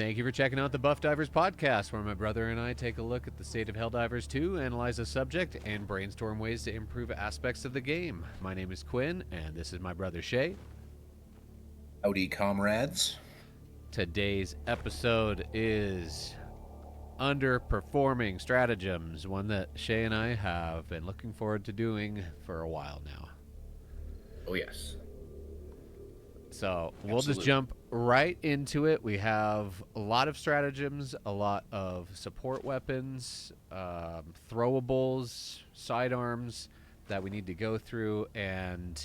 Thank you for checking out the Buff Divers podcast, where my brother and I take a look at the state of Helldivers 2, analyze a subject, and brainstorm ways to improve aspects of the game. My name is Quinn, and this is my brother Shay. Howdy, comrades. Today's episode is underperforming stratagems, one that Shay and I have been looking forward to doing for a while now. Oh, yes. So we'll just jump right into it. We have a lot of stratagems, a lot of support weapons, throwables, sidearms that we need to go through, and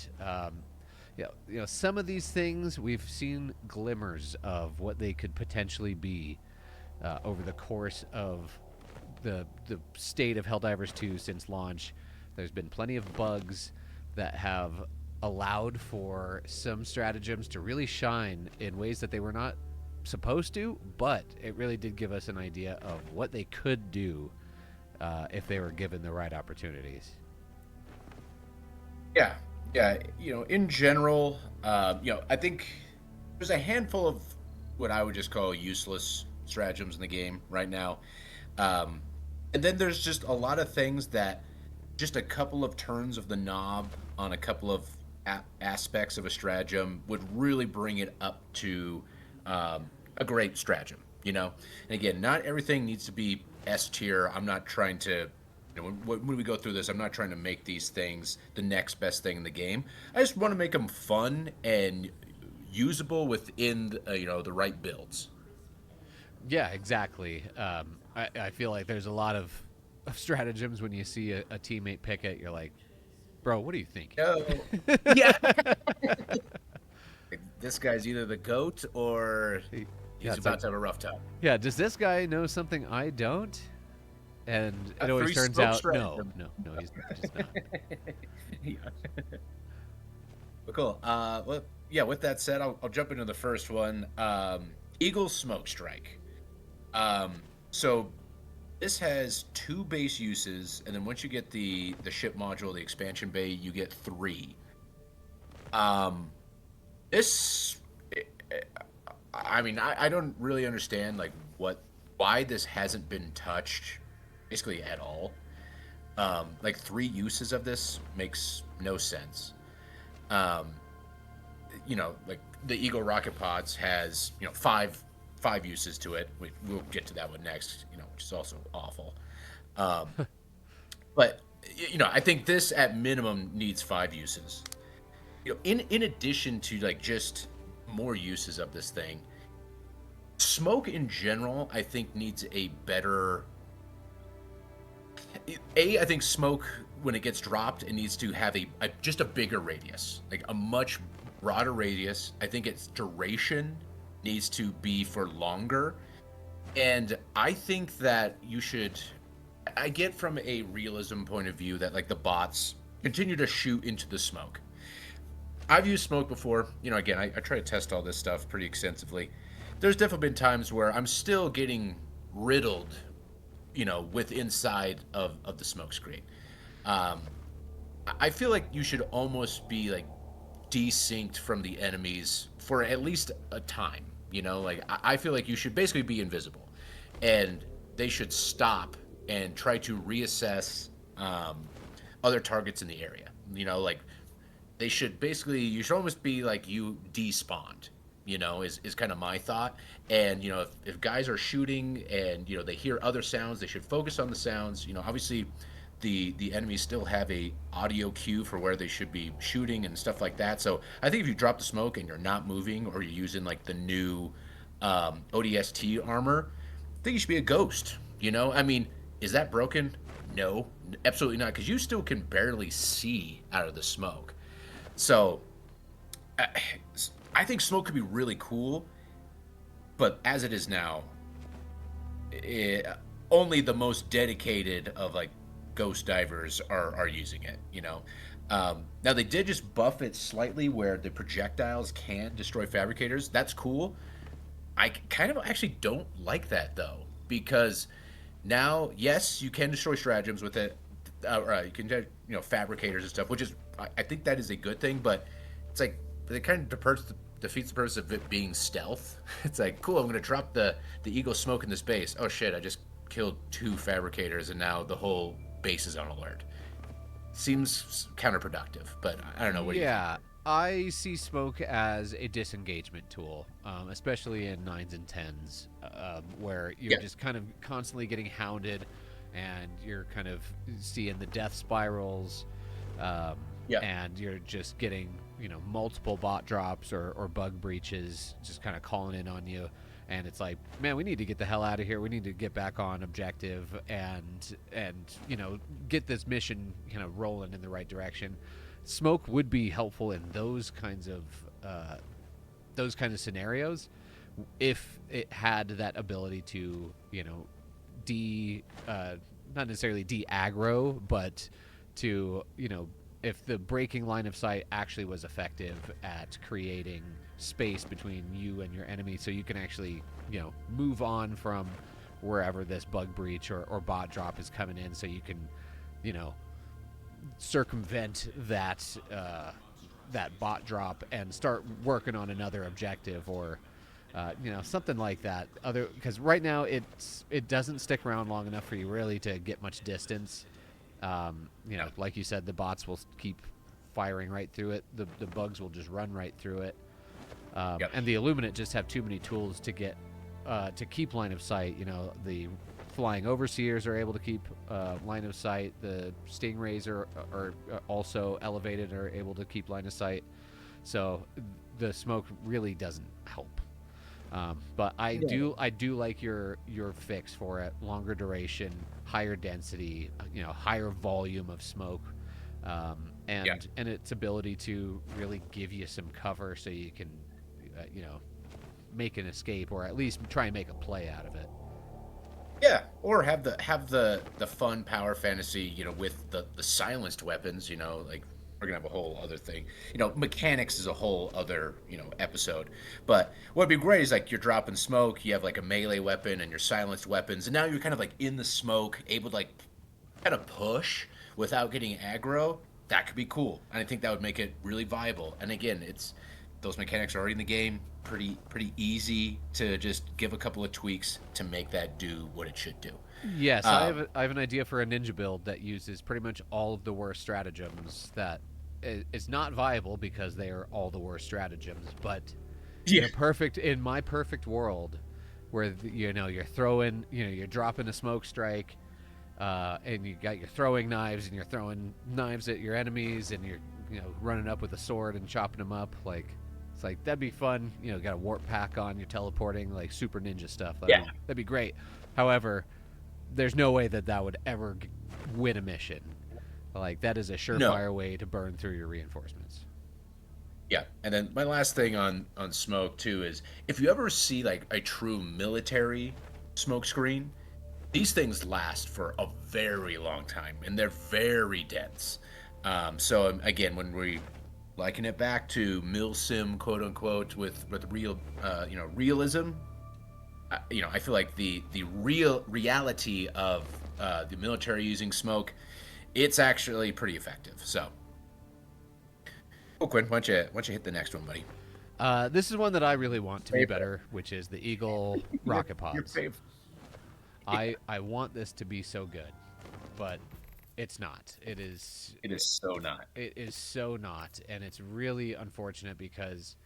some of these things we've seen glimmers of what they could potentially be over the course of the state of Helldivers 2 since launch. There's been plenty of bugs that have allowed for some stratagems to really shine in ways that they were not supposed to, but it really did give us an idea of what they could do if they were given the right opportunities. Yeah. In general, I think there's a handful of what I would just call useless stratagems in the game right now. And then there's just a lot of things that just a couple of turns of the knob on a couple of aspects of a stratagem would really bring it up to a great stratagem, And again, not everything needs to be S tier. I'm not trying to, when we go through this, I'm not trying to make these things the next best thing in the game. I just want to make them fun and usable within, the right builds. Yeah, exactly. I feel like there's a lot of stratagems when you see a teammate pick it, you're like, bro, what do you think? No. Yeah. This guy's either the GOAT or he's about to have a rough time. Yeah, does this guy know something I don't? And it always turns out, no, he's just not. Yeah. But cool. With that said, I'll jump into the first one. Eagle Smoke Strike. So this has 2 base uses, and then once you get the ship module, the expansion bay, you get 3. I don't really understand why this hasn't been touched basically at all. 3 uses of this makes no sense. The Eagle rocket pods has 5 uses to it. We'll get to that one next, which is also awful. But I think this at minimum needs 5 uses. In addition to just more uses of this thing, smoke in general, I think needs a better. I think smoke, when it gets dropped, it needs to have just a bigger radius, like a much broader radius. I think its duration needs to be for longer, and I think that I get from a realism point of view that the bots continue to shoot into the smoke. I've used smoke before, again, I try to test all this stuff pretty extensively. There's definitely been times where I'm still getting riddled, with inside of the smoke screen. I feel like you should almost be desynced from the enemies for at least a time. I feel like you should basically be invisible, and they should stop and try to reassess other targets in the area. They should basically, you should almost be you despawned. Is kind of my thought. And if guys are shooting and they hear other sounds, they should focus on the sounds. Obviously the enemies still have a audio cue for where they should be shooting and stuff like that. So I think if you drop the smoke and you're not moving, or you're using the new ODST armor, I think you should be a ghost. Is that broken? No, absolutely not, because you still can barely see out of the smoke. So I think smoke could be really cool, but as it is now, only the most dedicated of ghost divers are using it. Now they did just buff it slightly where the projectiles can destroy fabricators. That's cool. I kind of actually don't like that though, because now, yes, you can destroy stratagems with it. You can fabricators and stuff, which is, I think that is a good thing, but it's it kind of defeats the purpose of it being stealth. It's like, cool, I'm gonna drop the Eagle smoke in this base. Oh shit, I just killed 2 fabricators, and now the whole base is on alert. Seems counterproductive, but I don't know. What do you think? Yeah, I see smoke as a disengagement tool, especially in nines and tens, where you're Yeah, just kind of constantly getting hounded, and you're kind of seeing the death spirals, um, yeah, and you're just getting multiple bot drops or bug breaches, just kind of calling in on you. And it's like, man, we need to get the hell out of here. We need to get back on objective and get this mission rolling in the right direction. Smoke would be helpful in those kinds of scenarios if it had that ability to de not necessarily de aggro, but to if the breaking line of sight actually was effective at creating space between you and your enemy, so you can actually move on from wherever this bug breach or bot drop is coming in, so you can you know circumvent that bot drop and start working on another objective, or something like that. Other Because right now it doesn't stick around long enough for you really to get much distance. Like you said, the bots will keep firing right through it. The bugs will just run right through it. yep, And the Illuminate just have too many tools to get to keep line of sight. The flying overseers are able to keep line of sight. The stingrays are also elevated, are able to keep line of sight. So the smoke really doesn't help. But I do like your fix for it. Longer duration, higher density, higher volume of smoke, yeah. and its ability to really give you some cover so you can, make an escape, or at least try and make a play out of it. Yeah, or have the fun power fantasy, with the silenced weapons, like we're gonna have a whole other thing. Mechanics is a whole other, episode. But what'd be great is like you're dropping smoke, you have like a melee weapon and your silenced weapons, and now you're kind of like in the smoke, able to like kind of push without getting aggro. That could be cool. And I think that would make it really viable. And again, it's those mechanics are already in the game. Pretty easy to just give a couple of tweaks to make that do what it should do. Yes, Um, I have an idea for a ninja build that uses pretty much all of the worst stratagems. That is not viable because they are all the worst stratagems. But yeah. in my perfect world, where you're throwing, you're dropping a smoke strike, and you got your throwing knives, and you're throwing knives at your enemies, and you're running up with a sword and chopping them up. Like, it's like, that'd be fun. Got a warp pack on, you're teleporting, like super ninja stuff. Yeah. That'd be great. However, there's no way that would ever win a mission. Like, that is a No. surefire way to burn through your reinforcements. Yeah. And then my last thing on smoke too is if you ever see like a true military smoke screen, these things last for a very long time and they're very dense. So again, when we liken it back to milsim, quote unquote, with real, realism, I feel like the real reality of the military using smoke, it's actually pretty effective. So, Quinn, why don't you hit the next one, buddy? This is one that I really want to be Favorite. better, which is the Eagle Your, rocket your pods. favorite. Yeah, I want this to be so good, but it's not. it is so not. It is so not, and it's really unfortunate because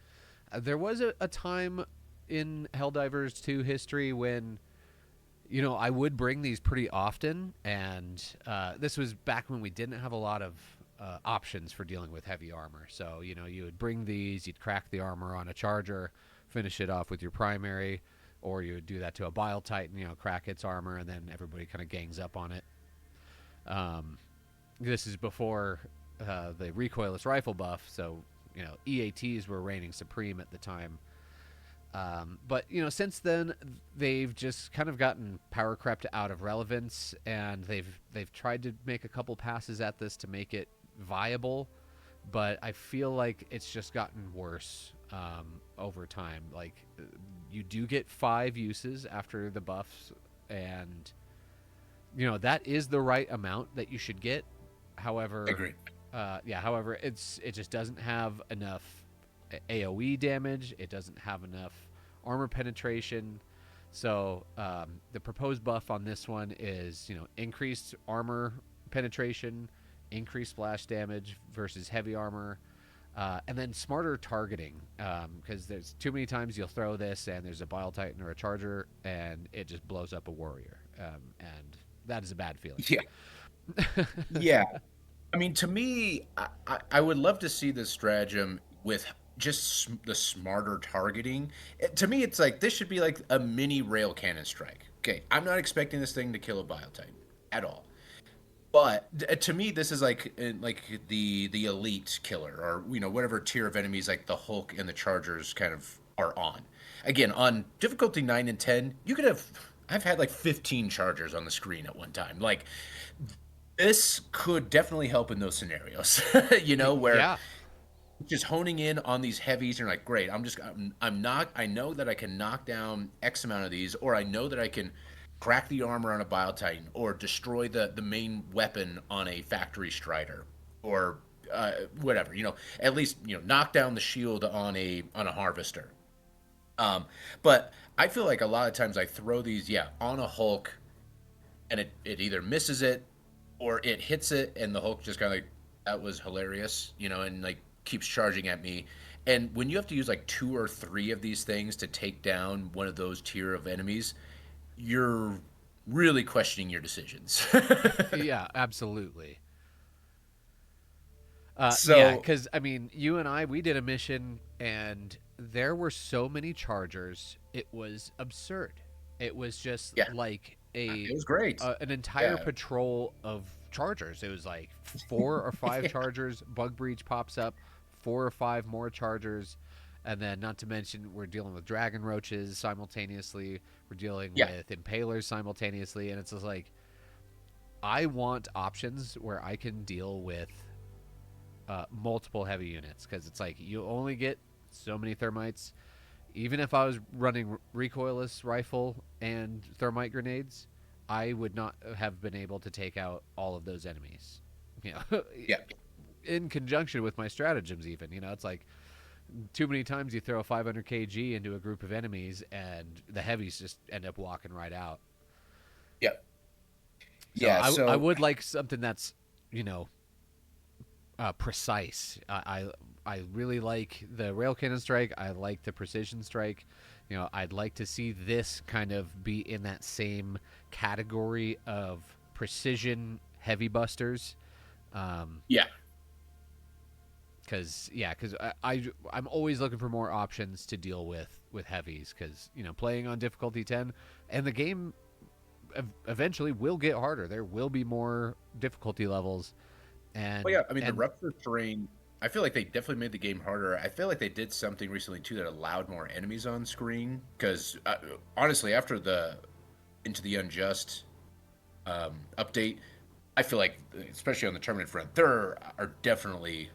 there was a time in Helldivers 2 history when I would bring these pretty often, and this was back when we didn't have a lot of options for dealing with heavy armor. So you would bring these, you'd crack the armor on a charger, finish it off with your primary, or you would do that to a Bile Titan, crack its armor, and then everybody kind of gangs up on it. This is before the recoilless rifle buff, so EATs were reigning supreme at the time. But since then they've just kind of gotten power crept out of relevance, and they've tried to make a couple passes at this to make it viable, but I feel like it's just gotten worse over time. Like, you do get 5 uses after the buffs, and that is the right amount that you should get. However, Agreed. However, it just doesn't have enough AOE damage. It doesn't have enough armor penetration. So the proposed buff on this one is, increased armor penetration, increased splash damage versus heavy armor, and then smarter targeting. Because there's too many times you'll throw this and there's a Bile Titan or a Charger and it just blows up a warrior, and that is a bad feeling. Yeah. Yeah. I mean, to me, I would love to see this stratagem with just the smarter targeting. To me, it's like this should be like a mini rail cannon strike. Okay, I'm not expecting this thing to kill a Bile Titan at all. But to me, this is like the elite killer, or whatever tier of enemies like the Hulk and the Chargers kind of are on. Again, on difficulty 9 and 10, you could have. I've had like 15 Chargers on the screen at one time. Like this could definitely help in those scenarios. Where Yeah. just honing in on these heavies, you're like, great. I'm not. I know that I can knock down X amount of these, or I know that I can crack the armor on a Bile Titan, or destroy the main weapon on a Factory Strider, or whatever. At least knock down the shield on a Harvester. But I feel like a lot of times I throw these, on a Hulk, and it either misses it, or it hits it, and the Hulk just kind of like, that was hilarious, and like keeps charging at me. And when you have to use like two or three of these things to take down one of those tier of enemies, you're really questioning your decisions. Yeah, absolutely. Yeah, So, because I mean, you and I, we did a mission, and there were so many Chargers. It was absurd. It was just yeah, like it was great. an entire Yeah, patrol of Chargers. It was like 4 or 5 Chargers. Bug breach pops up, 4 or 5 more Chargers, and then not to mention we're dealing with dragon roaches simultaneously. We're dealing yeah, with impalers simultaneously, and it's just like I want options where I can deal with multiple heavy units, because it's like you only get so many thermites. Even if I was running recoilless rifle and thermite grenades, I would not have been able to take out all of those enemies. You know, yeah. in conjunction with my stratagems, even it's like too many times you throw a 500 kg into a group of enemies and the heavies just end up walking right out. Yeah. So Yeah. I So would like something that's you know precise. I really like the rail cannon strike. I like the precision strike. I'd like to see this kind of be in that same category of precision heavy busters. yeah, Because I'm always looking for more options to deal with heavies. Because playing on difficulty 10, and the game eventually will get harder. There will be more difficulty levels, well, and yeah. I mean, the and rupture terrain. I feel like they definitely made the game harder. I feel like they did something recently too that allowed more enemies on screen. Because honestly, after the Into the Unjust update, I feel like, especially on the tournament front, there are definitely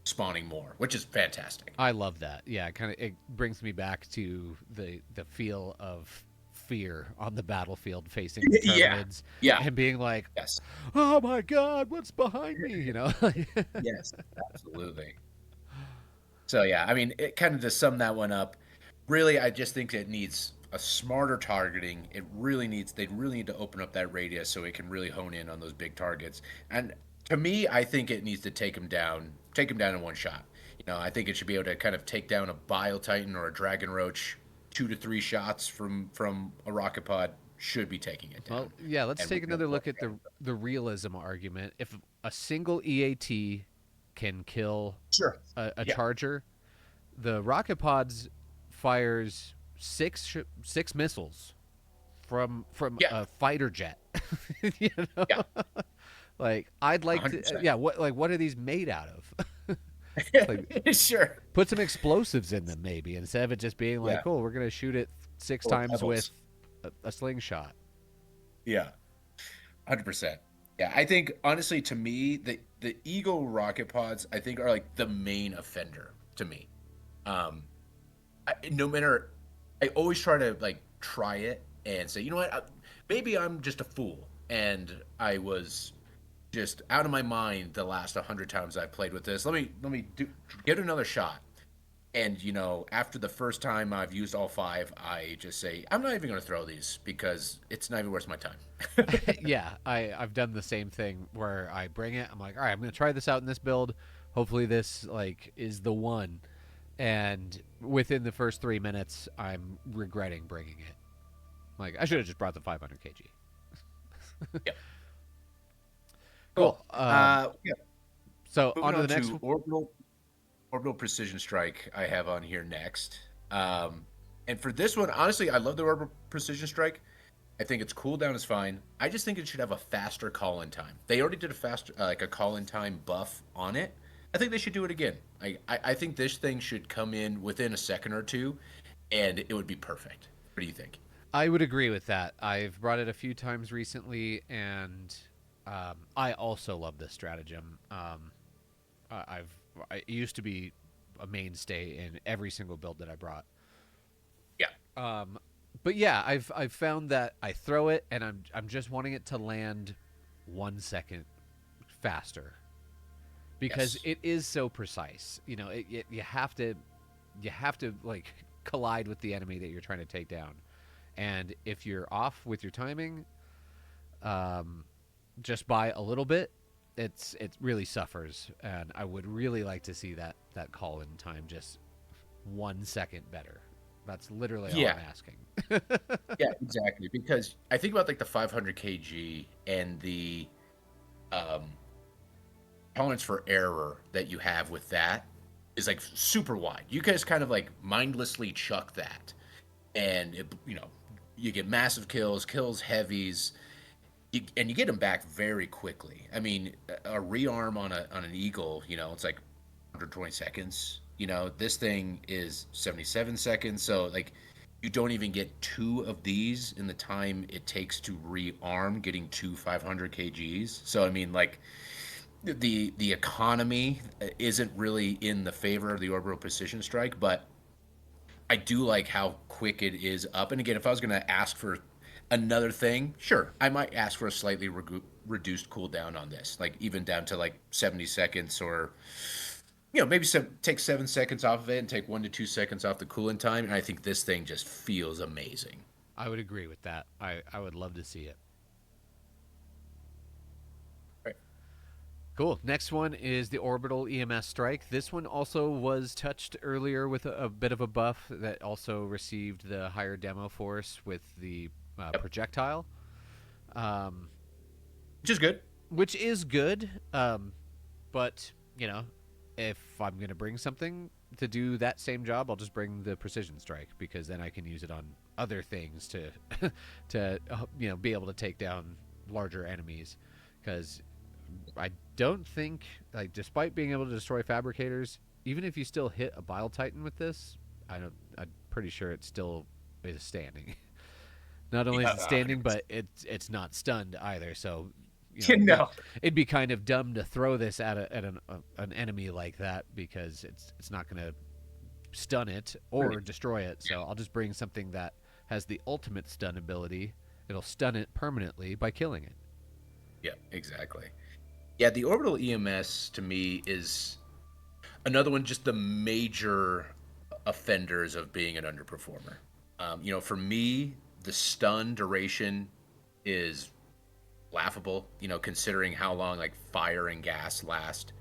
spawning more, which is fantastic. I love that. Yeah, it brings me back to the feel of fear on the battlefield facing Yeah, Terminids yeah, and being like, yes, "Oh my god, what's behind me?" yes, absolutely. So yeah, I mean, it kind of to sum that one up. Really, I just think it needs a smarter targeting. They really need to open up that radius so it can really hone in on those big targets. And to me, I think it needs to take him down in one shot. I think it should be able to kind of take down a Bile Titan or a Dragon Roach, 2 to 3 shots from a rocket pod should be taking it Well, down. yeah, let's And we take can another go look at the realism argument. If a single EAT can kill sure, a yeah, charger, the rocket pods fires six missiles from yeah, a fighter jet. you know? yeah, Like I'd like to 100%. yeah, what are these made out of? Like Sure, put some explosives in them maybe, instead of it just being like, yeah, "Oh, we're going to shoot it 6 or times with pebbles. a slingshot." Yeah. 100%. Yeah, I think honestly to me the Eagle rocket pods I think are like the main offender to me. Um no matter I always try to like try it and say, "You know what? Maybe I'm just a fool and I was just out of my mind the last 100 times I played with this. Let me give it another shot." And after the first time I've used all five, I just say I'm not even going to throw these because it's not even worth my time. Yeah, I've done the same thing where I bring it. I'm like, all right, I'm gonna try this out in this build. Hopefully, this like is the one. And within the first 3 minutes, I'm regretting bringing it. Like, I should have just brought the 500 kg. Yeah. Cool. Cool. Yeah. So on Moving to on the next to one. orbital precision strike. I have on here next. And for this one, honestly, I love the orbital precision strike. I think its cooldown is fine. I just think it should have a faster call-in time. They already did a faster, like a call-in time buff on it. I think they should do it again. I think this thing should come in within a second or two, and it would be perfect. What do you think? I would agree with that. I've brought it a few times recently, and I also love this stratagem. It used to be a mainstay in every single build that I brought. Yeah. But yeah, I've found that I throw it and I'm just wanting it to land 1 second faster because Yes. it is so precise. You have to like collide with the enemy that you're trying to take down, and if you're off with your timing, um, just by a little bit, it really suffers. And I would really like to see that call in time just 1 second better. That's literally all Yeah. I'm asking. Yeah, exactly. Because I think about like the 500 kg and the um, tolerance for error that you have with that is like super wide. You guys kind of like mindlessly chuck that, and you get massive kills heavies, and you get them back very quickly. I mean, a rearm on an eagle, it's like 120 seconds. This thing is 77 seconds, so like you don't even get two of these in the time it takes to rearm getting two 500 kgs. So I mean, like the economy isn't really in the favor of the orbital precision strike, but I do like how quick it is up. And again, if I was going to ask for another thing, sure, I might ask for a slightly reduced cooldown on this, like even down to like 70 seconds, or maybe take 7 seconds off of it and take 1 to 2 seconds off the cooling time. And I think this thing just feels amazing. I would agree with that. I would love to see it. Right. Cool. Next one is the Orbital EMS Strike. This one also was touched earlier with a bit of a buff that also received the higher demo force with the Yep. projectile, um, Which is good. which is good. But, if I'm going to bring something to do that same job, I'll just bring the Precision Strike because then I can use it on other things to, be able to take down larger enemies. Because I don't think, like, despite being able to destroy fabricators, even if you still hit a Bile Titan with this, I'm pretty sure it still is standing. Not only is Yeah, it standing, but it's not stunned either. So, no. it'd be kind of dumb to throw this at an enemy like that because it's not going to stun it or Really. destroy it. So I'll just bring something that has the ultimate stun ability. It'll stun it permanently by killing it. Yeah, exactly. Yeah, the orbital EMS to me is another one, just the major offenders of being an underperformer. For me, the stun duration is laughable, considering how long like fire and gas last.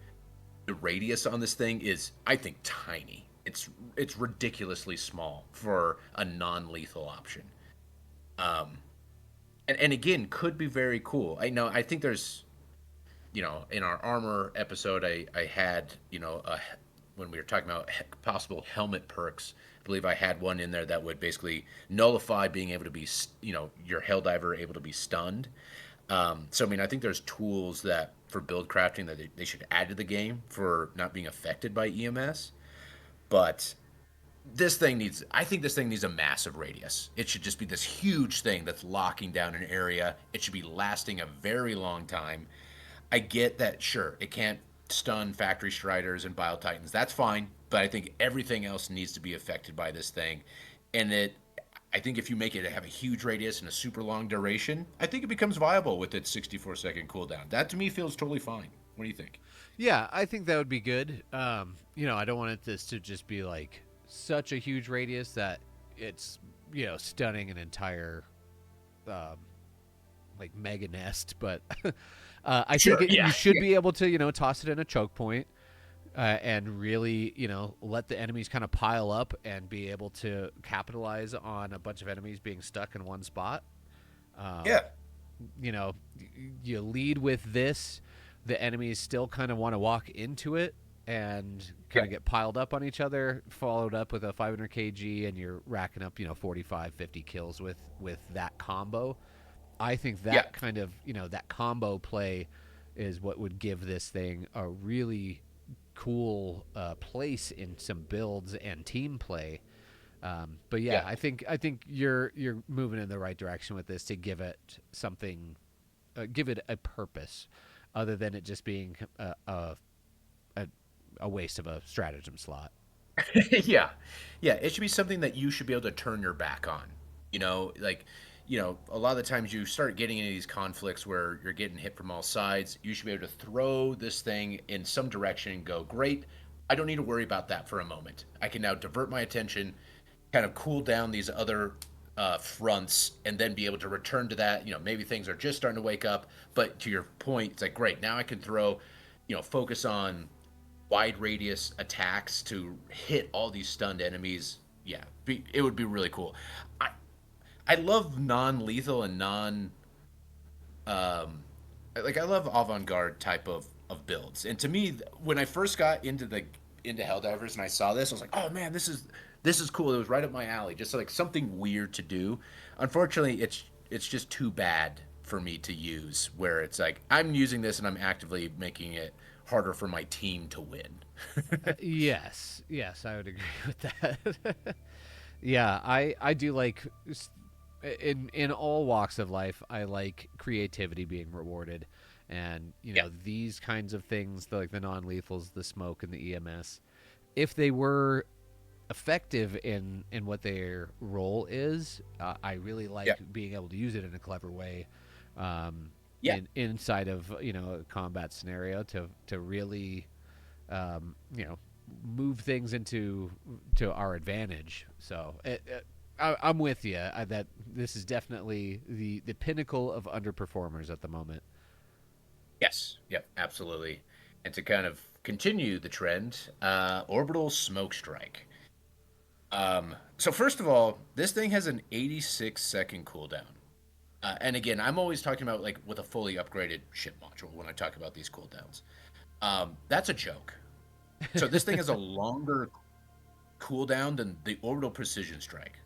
The radius on this thing is, I think, tiny. It's ridiculously small for a non-lethal option. Um, and again, could be very cool. I think there's in our armor episode, I had, when we were talking about possible helmet perks, I believe I had one in there that would basically nullify being able to be, your Helldiver able to be stunned. So, I mean, I think there's tools that for build crafting that they should add to the game for not being affected by EMS. But I think this thing needs a massive radius. It should just be this huge thing that's locking down an area. It should be lasting a very long time. I get that, sure, it can't stun Factory Striders and Bile Titans. That's fine, but I think everything else needs to be affected by this thing. And I think if you make it have a huge radius and a super long duration, I think it becomes viable with its 64-second cooldown. That to me feels totally fine. What do you think? Yeah, I think that would be good. I don't want this to just be like such a huge radius that it's stunning an entire um, like mega nest, but I think Sure. you Yeah. should be able to toss it in a choke point and really let the enemies kind of pile up and be able to capitalize on a bunch of enemies being stuck in one spot. Um, Yeah. you know, you lead with this, the enemies still kind of want to walk into it and kind Yeah. of get piled up on each other, followed up with a 500 kg, and you're racking up 45, 50 kills with that combo. I think Yeah. that kind of that combo play is what would give this thing a really cool place in some builds and team play. But yeah, Yeah. I think you're moving in the right direction with this to give it something, give it a purpose, other than it just being a, a waste of a stratagem slot. Yeah. Yeah. It should be something that you should be able to turn your back on. Like, a lot of the times you start getting into these conflicts where you're getting hit from all sides. You should be able to throw this thing in some direction and go, great. I don't need to worry about that for a moment. I can now divert my attention, kind of cool down these other fronts, and then be able to return to that. Maybe things are just starting to wake up, but to your point, it's like, great. Now I can throw, focus on wide radius attacks to hit all these stunned enemies. Yeah, it would be really cool. I I love non-lethal and non like I love avant-garde type of builds. And to me, when I first got into Helldivers and I saw this, I was like, "Oh man, this is cool." It was right up my alley. Just like something weird to do. Unfortunately, it's just too bad for me to use where it's like I'm using this and I'm actively making it harder for my team to win. Yes, I would agree with that. Yeah, I do like in all walks of life. I like creativity being rewarded, and Yeah. these kinds of things, like the non-lethals, the smoke, and the EMS, if they were effective in what their role is, I really Yeah. like being able to use it in a clever way, Yeah. inside of a combat scenario to really you know move things to our advantage. So I'm with you that this is definitely the pinnacle of underperformers at the moment. Yes. Yep. Absolutely. And to kind of continue the trend, orbital smoke strike. So first of all, this thing has an 86-second cooldown. And again, I'm always talking about like with a fully upgraded ship module when I talk about these cooldowns. That's a joke. So this thing has a longer cooldown than the orbital precision strike.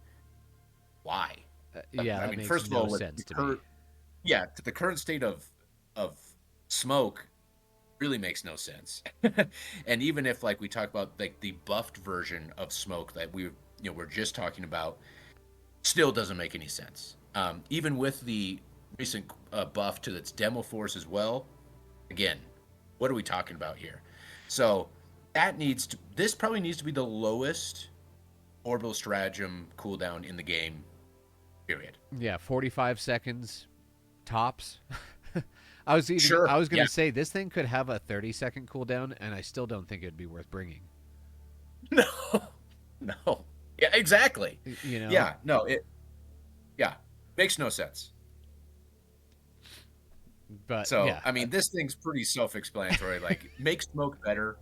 Why? Yeah, I that mean, makes first of no all, with the sense to me. current, yeah, the current state of smoke really makes no sense. And even if like we talk about like the buffed version of smoke that we're just talking about, still doesn't make any sense. Even with the recent buff to its demo force as well, again, what are we talking about here? So this probably needs to be the lowest orbital stratagem cooldown in the game. Period. Yeah, 45 seconds tops. Sure. I was Yeah. gonna say this thing could have a 30-second cooldown, and I still don't think it'd be worth bringing. No. No. Yeah. Exactly. You know, Yeah. No. Yeah. Makes no sense. but So, yeah, I mean, this thing's pretty self-explanatory. Like, make smoke better,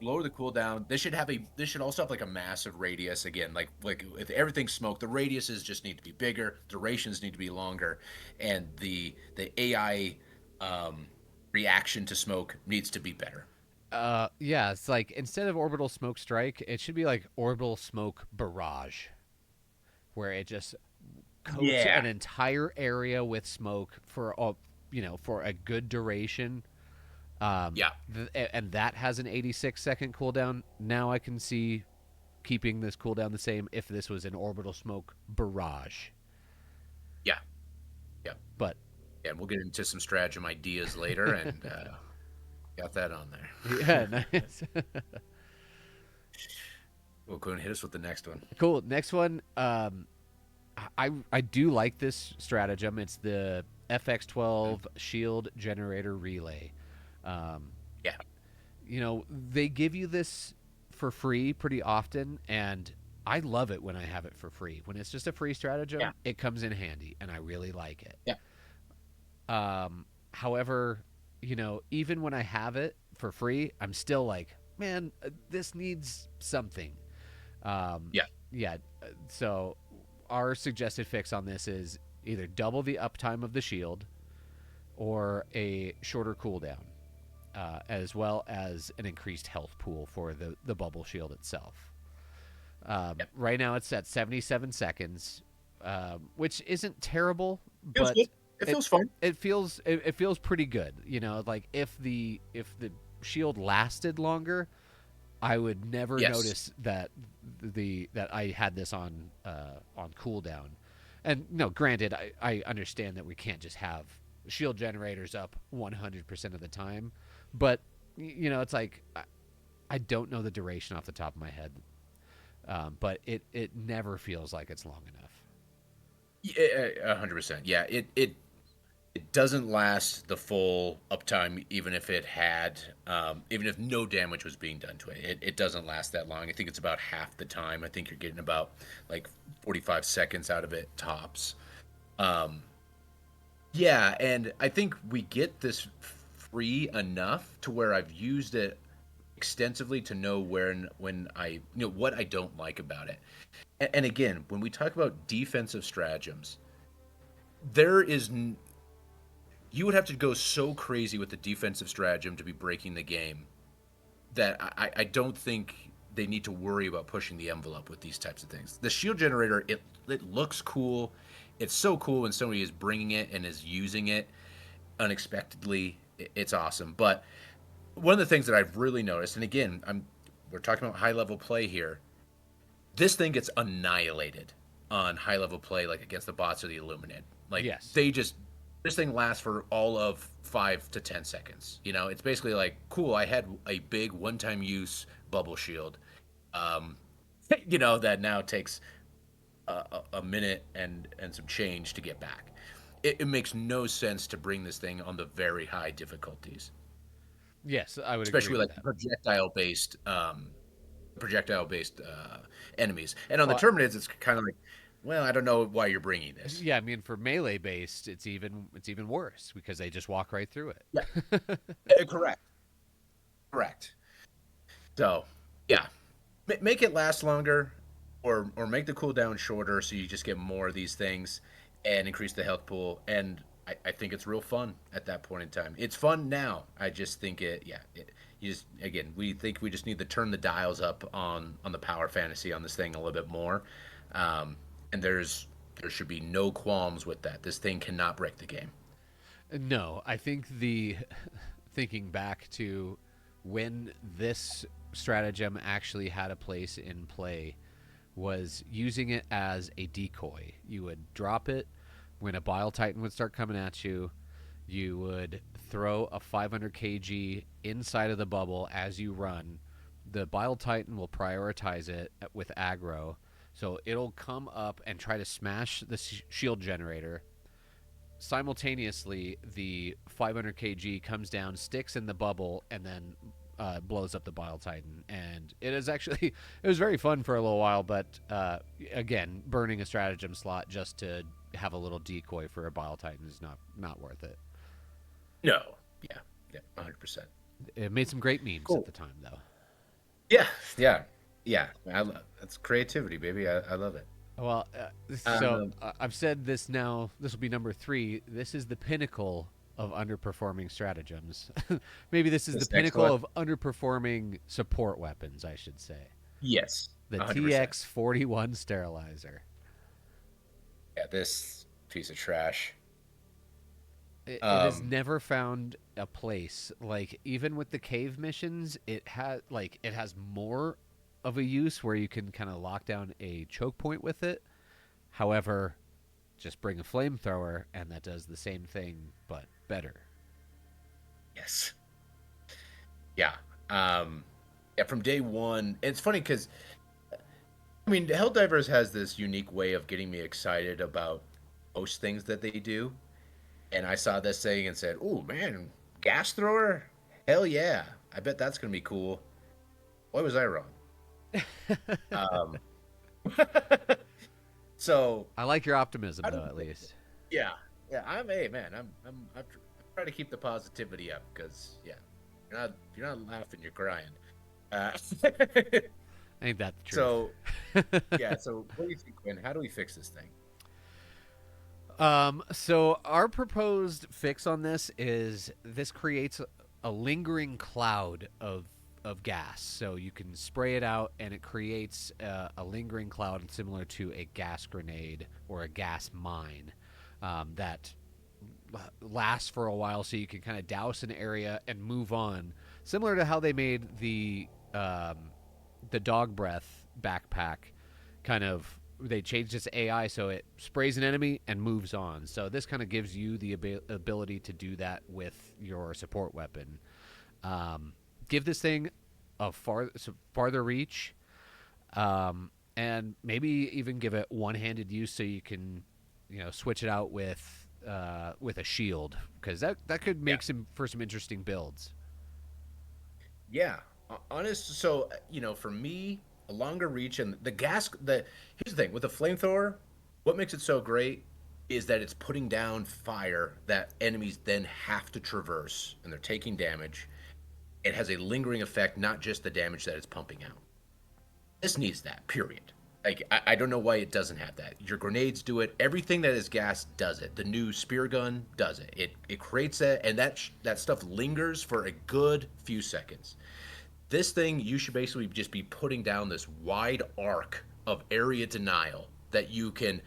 lower the cooldown. This should also have like a massive radius. Again, like with everything smoke, the radiuses just need to be bigger, durations need to be longer, and the AI reaction to smoke needs to be better. yeah, it's like instead of orbital smoke strike, it should be like orbital smoke barrage, where it just coats Yeah. an entire area with smoke for for a good duration. Yeah. And that has an 86-second cooldown. Now I can see keeping this cooldown the same if this was an orbital smoke barrage. Yeah. Yeah. But Yeah. And we'll get into some stratagem ideas later, and got that on there. yeah, nice. We'll go and hit us with the next one. Cool. Next one. I do like this stratagem. It's the FX12 shield generator relay. Um, Yeah. they give you this for free pretty often, and I love it when I have it for free. When it's just a free Yeah. stratagem, it comes in handy, and I really like it. Yeah. However, even when I have it for free, I'm still like, man, this needs something. Um, Yeah. yeah. So our suggested fix on this is either double the uptime of the shield or a shorter cooldown, as well as an increased health pool for the bubble shield itself. Yeah. Right now it's at 77 seconds, which isn't terrible, Feels but good. It it feels fun. it feels pretty good. Like if the shield lasted longer, I would never Yes. notice that I had this on cooldown. And no, granted, I understand that we can't just have shield generators up 100% of the time, but it's like I don't know the duration off the top of my head, but it never feels like it's long enough. Yeah, 100%. Yeah, it doesn't last the full uptime, even if it had, even if no damage was being done to it. It doesn't last that long. I think it's about half the time. I think you're getting about like 45 seconds out of it tops. Um, yeah, and I think we get this free enough to where I've used it extensively to know when what I don't like about it. And again, when we talk about defensive stratagems, there is you would have to go so crazy with the defensive stratagem to be breaking the game that I don't think they need to worry about pushing the envelope with these types of things. The shield generator, it looks cool. It's so cool when somebody is bringing it and is using it unexpectedly. It's awesome. But one of the things that I've really noticed, and again, we're talking about high level play here. This thing gets annihilated on high level play, like against the bots or the Illuminate. Like Yes. they just this thing lasts for all of 5 to 10 seconds. It's basically like, cool. I had a big one-time use bubble shield, um, that now takes a minute and some change to get back. It makes no sense to bring this thing on the very high difficulties, Yes, I would agree especially with like that. projectile based enemies. And on the Well, Terminids, it's kind of like, well, I don't know why you're bringing this. yeah, I mean for melee based, it's even worse because they just walk right through Yeah, it. correct, correct. So, yeah, make it last longer, or make the cooldown shorter, so you just get more of these things, and increase the health pool. And I think it's real fun at that point in time. It's fun now. I just think you just again we think we just need to turn the dials up on the power fantasy on this thing a little bit more, and there should be no qualms with that. This thing cannot break the game. No, I think the thinking back to when this stratagem actually had a place in play was using it as a decoy. You would drop it when a Bile Titan would start coming at you. You would throw a 500 kg inside of the bubble as you run. The Bile Titan will prioritize it with aggro. So it'll come up and try to smash the shield generator. Simultaneously, the 500 kg comes down, sticks in the bubble, and then blows up the Bile Titan. And it is actually it was very fun for a little while, but again, burning a stratagem slot just to have a little decoy for a Bile Titan is not worth it. No, yeah, yeah, 100%. It made some great memes at Cool. the time, though. Yeah, yeah, yeah. That's creativity, baby. I love it. Well, so Um, I've said this now. This will be number 3. This is the pinnacle of underperforming stratagems. Maybe this is the this next pinnacle one, of underperforming support weapons, I should say. yes, The 100%. TX41 sterilizer. Yeah, this piece of trash. It has Um, never found a place. Like even with the cave missions, it has more of a use where you can kind of lock down a choke point with it. However, just bring a flamethrower and that does the same thing but better. yes, yeah. Yeah. From day one, it's funny because I mean, Helldivers has this unique way of getting me excited about most things that they do. And I saw this thing and said, "Oh man, gas thrower, hell yeah!" I bet that's gonna be cool. Why was I wrong? Um, so I like your optimism how do though, we at fix it? least. Yeah, yeah. I'm hey man. I'm trying to keep the positivity up because yeah, you're not laughing, you're crying. Uh, Ain't that the truth? so yeah. So what do you think, Quinn? How do we fix this thing? So our proposed fix on this is this creates a lingering cloud of gas. So you can spray it out, and it creates a lingering cloud similar to a gas grenade or a gas mine that lasts for a while. So you can kind of douse an area and move on, similar to how they made the dog breath backpack kind of they changed its AI so it sprays an enemy and moves on. So this kind of gives you the ability to do that with your support weapon. Give this thing a farther reach, and maybe even give it one-handed use so you can, switch it out with a shield because that could Yeah. make some interesting builds. Yeah, honest. So for me, a longer reach and the gas. The Here's the thing with the flamethrower. What makes it so great is that it's putting down fire that enemies then have to traverse, and they're taking damage. It has a lingering effect, not just the damage that it's pumping out. This needs that. Period. Like I don't know why it doesn't have that. Your grenades do it. Everything that is gas does it. The new spear gun does it. It creates that, and that stuff lingers for a good few seconds. This thing, you should basically just be putting down this wide arc of area denial that you can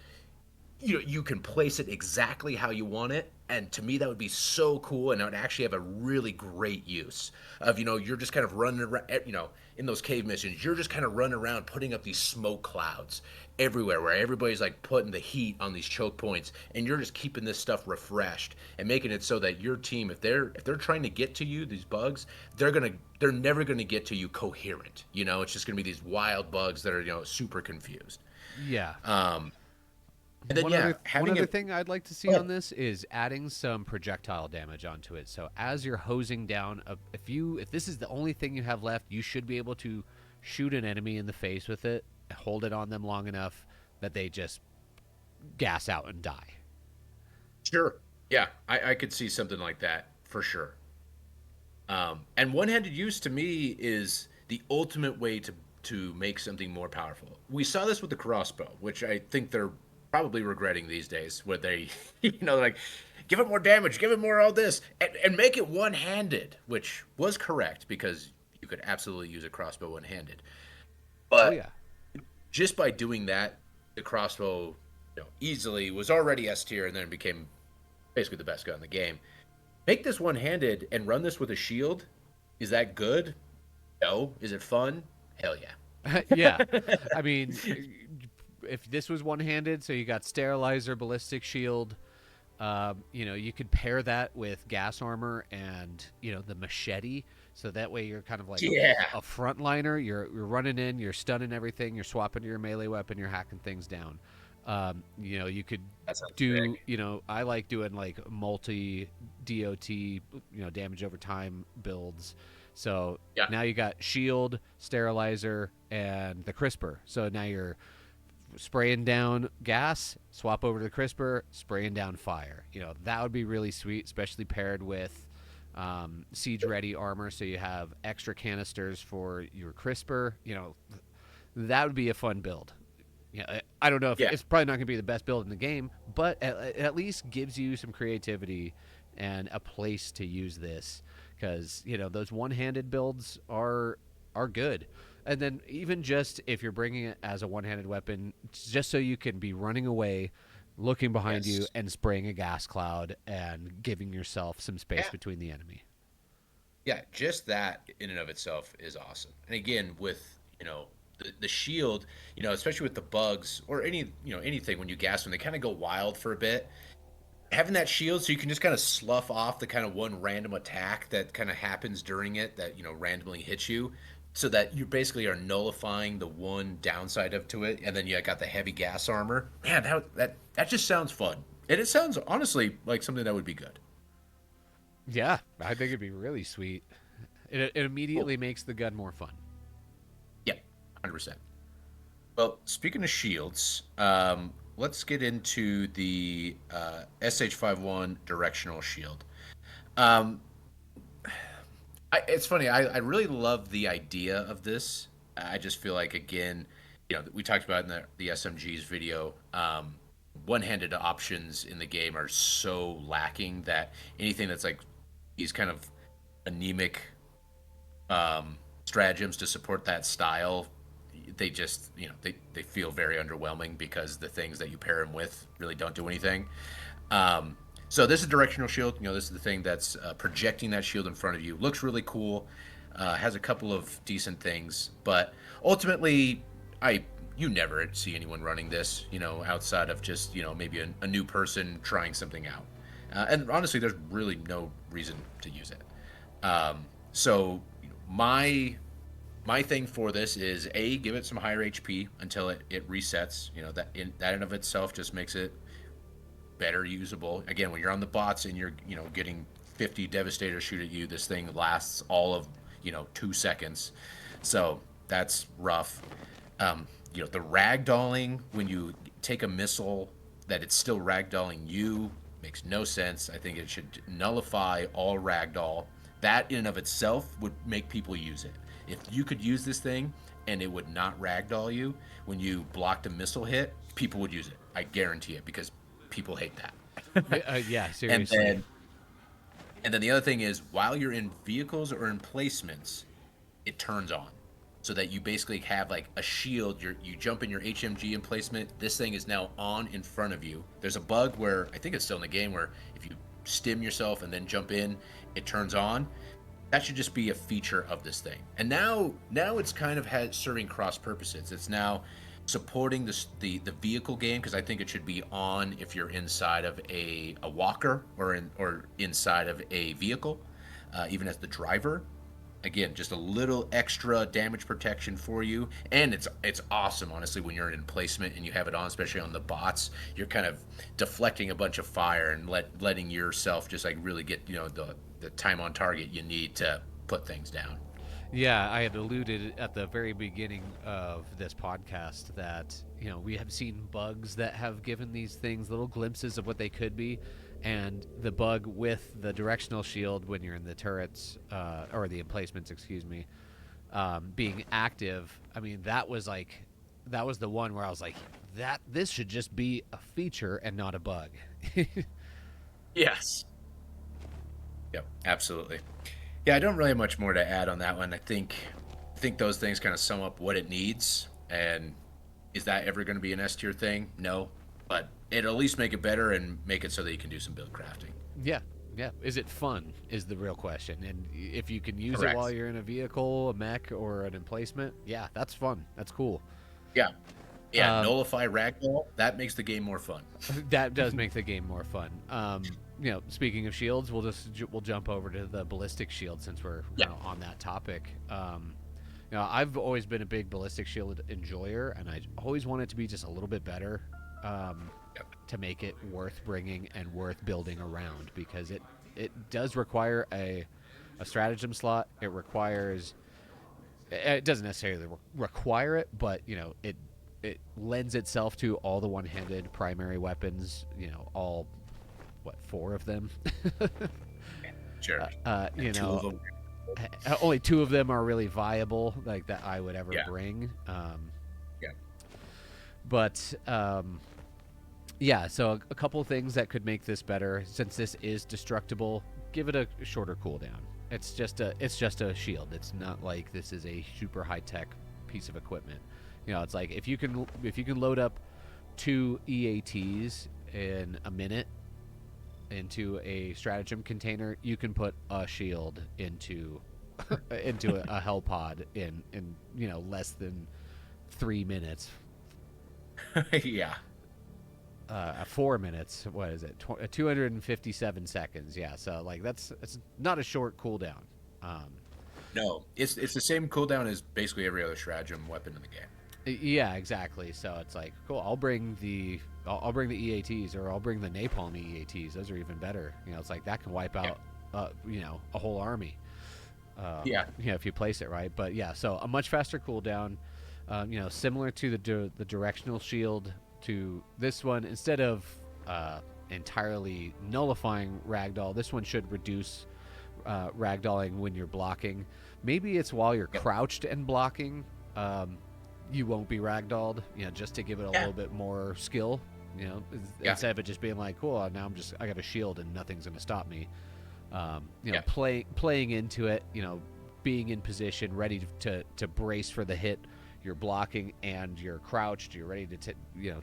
place it exactly how you want it, and to me that would be so cool, and it would actually have a really great use of you're just kind of running around, in those cave missions you're just kind of running around putting up these smoke clouds everywhere where everybody's like putting the heat on these choke points, and you're just keeping this stuff refreshed and making it so that your team, if they're trying to get to you, these bugs, they're never gonna get to you coherent. It's just gonna be these wild bugs that are super confused. Yeah. And then yeah, One having other it. thing I'd like to see Oh, on this is adding some projectile damage onto it. So as you're hosing down, if this is the only thing you have left, you should be able to shoot an enemy in the face with it, hold it on them long enough that they just gas out and die. sure. Yeah, I could see something like that for sure. And one-handed use to me is the ultimate way to make something more powerful. We saw this with the crossbow, which I think they're probably regretting these days, where they, like, give it more damage, give it more all this, and make it one-handed, which was correct because you could absolutely use a crossbow one-handed. Oh But yeah. just by doing that, the crossbow, easily was already S tier and then became basically the best gun in the game. Make this one-handed and run this with a shield. Is that good? No. Is it fun? Hell Yeah. yeah. I mean, if this was one-handed, so you got sterilizer, ballistic shield, you could pair that with gas armor and the machete, so that way you're kind of like Yeah. a frontliner. You're running in, you're stunning everything, you're swapping to your melee weapon, you're hacking things down. You could That sounds do, sick. I like doing like multi DOT, damage over time builds. So Yeah. now you got shield, sterilizer, and the crisper. So now you're spraying down gas, swap over to the crisper, spraying down fire. That would be really sweet, especially paired with siege ready armor. So you have extra canisters for your crisper. That would be a fun build. I don't know if Yeah. it's probably not going to be the best build in the game, but at least gives you some creativity and a place to use this because those one-handed builds are good. And then even just if you're bringing it as a one-handed weapon, just so you can be running away, looking behind you, Yes. and spraying a gas cloud and giving yourself some space Yeah. between the enemy. Yeah. Just that in and of itself is awesome. And again, with the shield, especially with the bugs or anything when you gas them, they kind of go wild for a bit. Having that shield so you can just kind of slough off the kind of one random attack that kind of happens during it that randomly hits you, so that you basically are nullifying the one downside of to it, and then you got the heavy gas armor. Man, that just sounds fun, and it sounds honestly like something that would be good. Yeah, I think it'd be really sweet. It immediately makes the gun more fun. Yeah, 100%. Well, speaking of shields, let's get into the SH51 directional shield. Um, it's funny. I really love the idea of this. I just feel like, again, we talked about in the SMG's video. One-handed options in the game are so lacking that anything that's like these kind of anemic stratagems to support that style, they just they feel very underwhelming because the things that you pair them with really don't do anything. So this is directional shield. This is the thing that's projecting that shield in front of you. Looks really cool. Has a couple of decent things, but ultimately, you never see anyone running this. Outside of just maybe a new person trying something out. And honestly, there's really no reason to use it. So my thing for this is give it some higher HP until it resets. That in of itself just makes it better usable. Again, when you're on the bots and you're getting 50 Devastators shoot at you, this thing lasts all of 2 seconds, so that's rough. The ragdolling when you take a missile that it's still ragdolling you makes no sense. I think it should nullify all ragdoll. That in and of itself would make people use it. If you could use this thing and it would not ragdoll you when you blocked a missile hit, people would use it. I guarantee it, because people hate that. Yeah, seriously. And then the other thing is, while you're in vehicles or in placements, it turns on, so that you basically have like a shield. You jump in your HMG emplacement. This thing is now on in front of you. There's a bug where I think it's still in the game where if you stim yourself and then jump in, it turns on. That should just be a feature of this thing. And now it's kind of serving cross purposes. It's now supporting the vehicle game, because I think it should be on if you're inside of a walker or inside of a vehicle, even as the driver. Again, just a little extra damage protection for you, and it's awesome, honestly, when you're in placement and you have it on, especially on the bots. You're kind of deflecting a bunch of fire and letting yourself just like really get the time on target you need to put things down. Yeah, I had alluded at the very beginning of this podcast that we have seen bugs that have given these things little glimpses of what they could be. And the bug with the directional shield when you're in the turrets, or the emplacements, excuse me, being active, I mean, that was the one where I was like, this should just be a feature and not a bug. Yes. Yep, absolutely. Yeah, I don't really have much more to add on that one. I think those things kind of sum up what it needs. And is that ever going to be an S tier thing? No, but it'll at least make it better and make it so that you can do some build crafting. Yeah. Is it fun is the real question. And if you can use Correct. it while you're in a vehicle, a mech, or an emplacement, yeah, that's fun. That's cool. Yeah. Yeah, nullify ragdoll. That makes the game more fun. That does make the game more fun. Speaking of shields, we'll jump over to the ballistic shield since we're on that topic. I've always been a big ballistic shield enjoyer, and I always want it to be just a little bit better, to make it worth bringing and worth building around, because it does require a stratagem slot. It doesn't necessarily require it, but it lends itself to all the one-handed primary weapons. All 4 of them. Sure. Two of them. Only 2 of them are really viable, like that I would ever bring. But so a couple of things that could make this better, since this is destructible. Give it a shorter cooldown. It's just a shield. It's not like this is a super high-tech piece of equipment. It's like if you can load up 2 EATs in a minute into a stratagem container, you can put a shield into a hell pod in less than 3 minutes. Yeah. 4 minutes. What is it? 257 seconds. Yeah. So like it's not a short cooldown. No, it's the same cooldown as basically every other stratagem weapon in the game. Yeah, exactly. So it's like, cool. I'll bring the EATs, or I'll bring the napalm EATs. Those are even better. It's like that can wipe out a whole army. Yeah. if you place it right. But yeah, so a much faster cooldown. Similar to the directional shield to this one. Instead of entirely nullifying ragdoll, this one should reduce ragdolling when you're blocking. Maybe it's while you're Yep. crouched and blocking. You won't be ragdolled, just to give it a Yeah. little bit more skill. Yeah. Instead of it just being like, cool, now I got a shield and nothing's gonna stop me. Yeah. Playing into it, being in position, ready to brace for the hit. You're blocking and you're crouched. You're ready to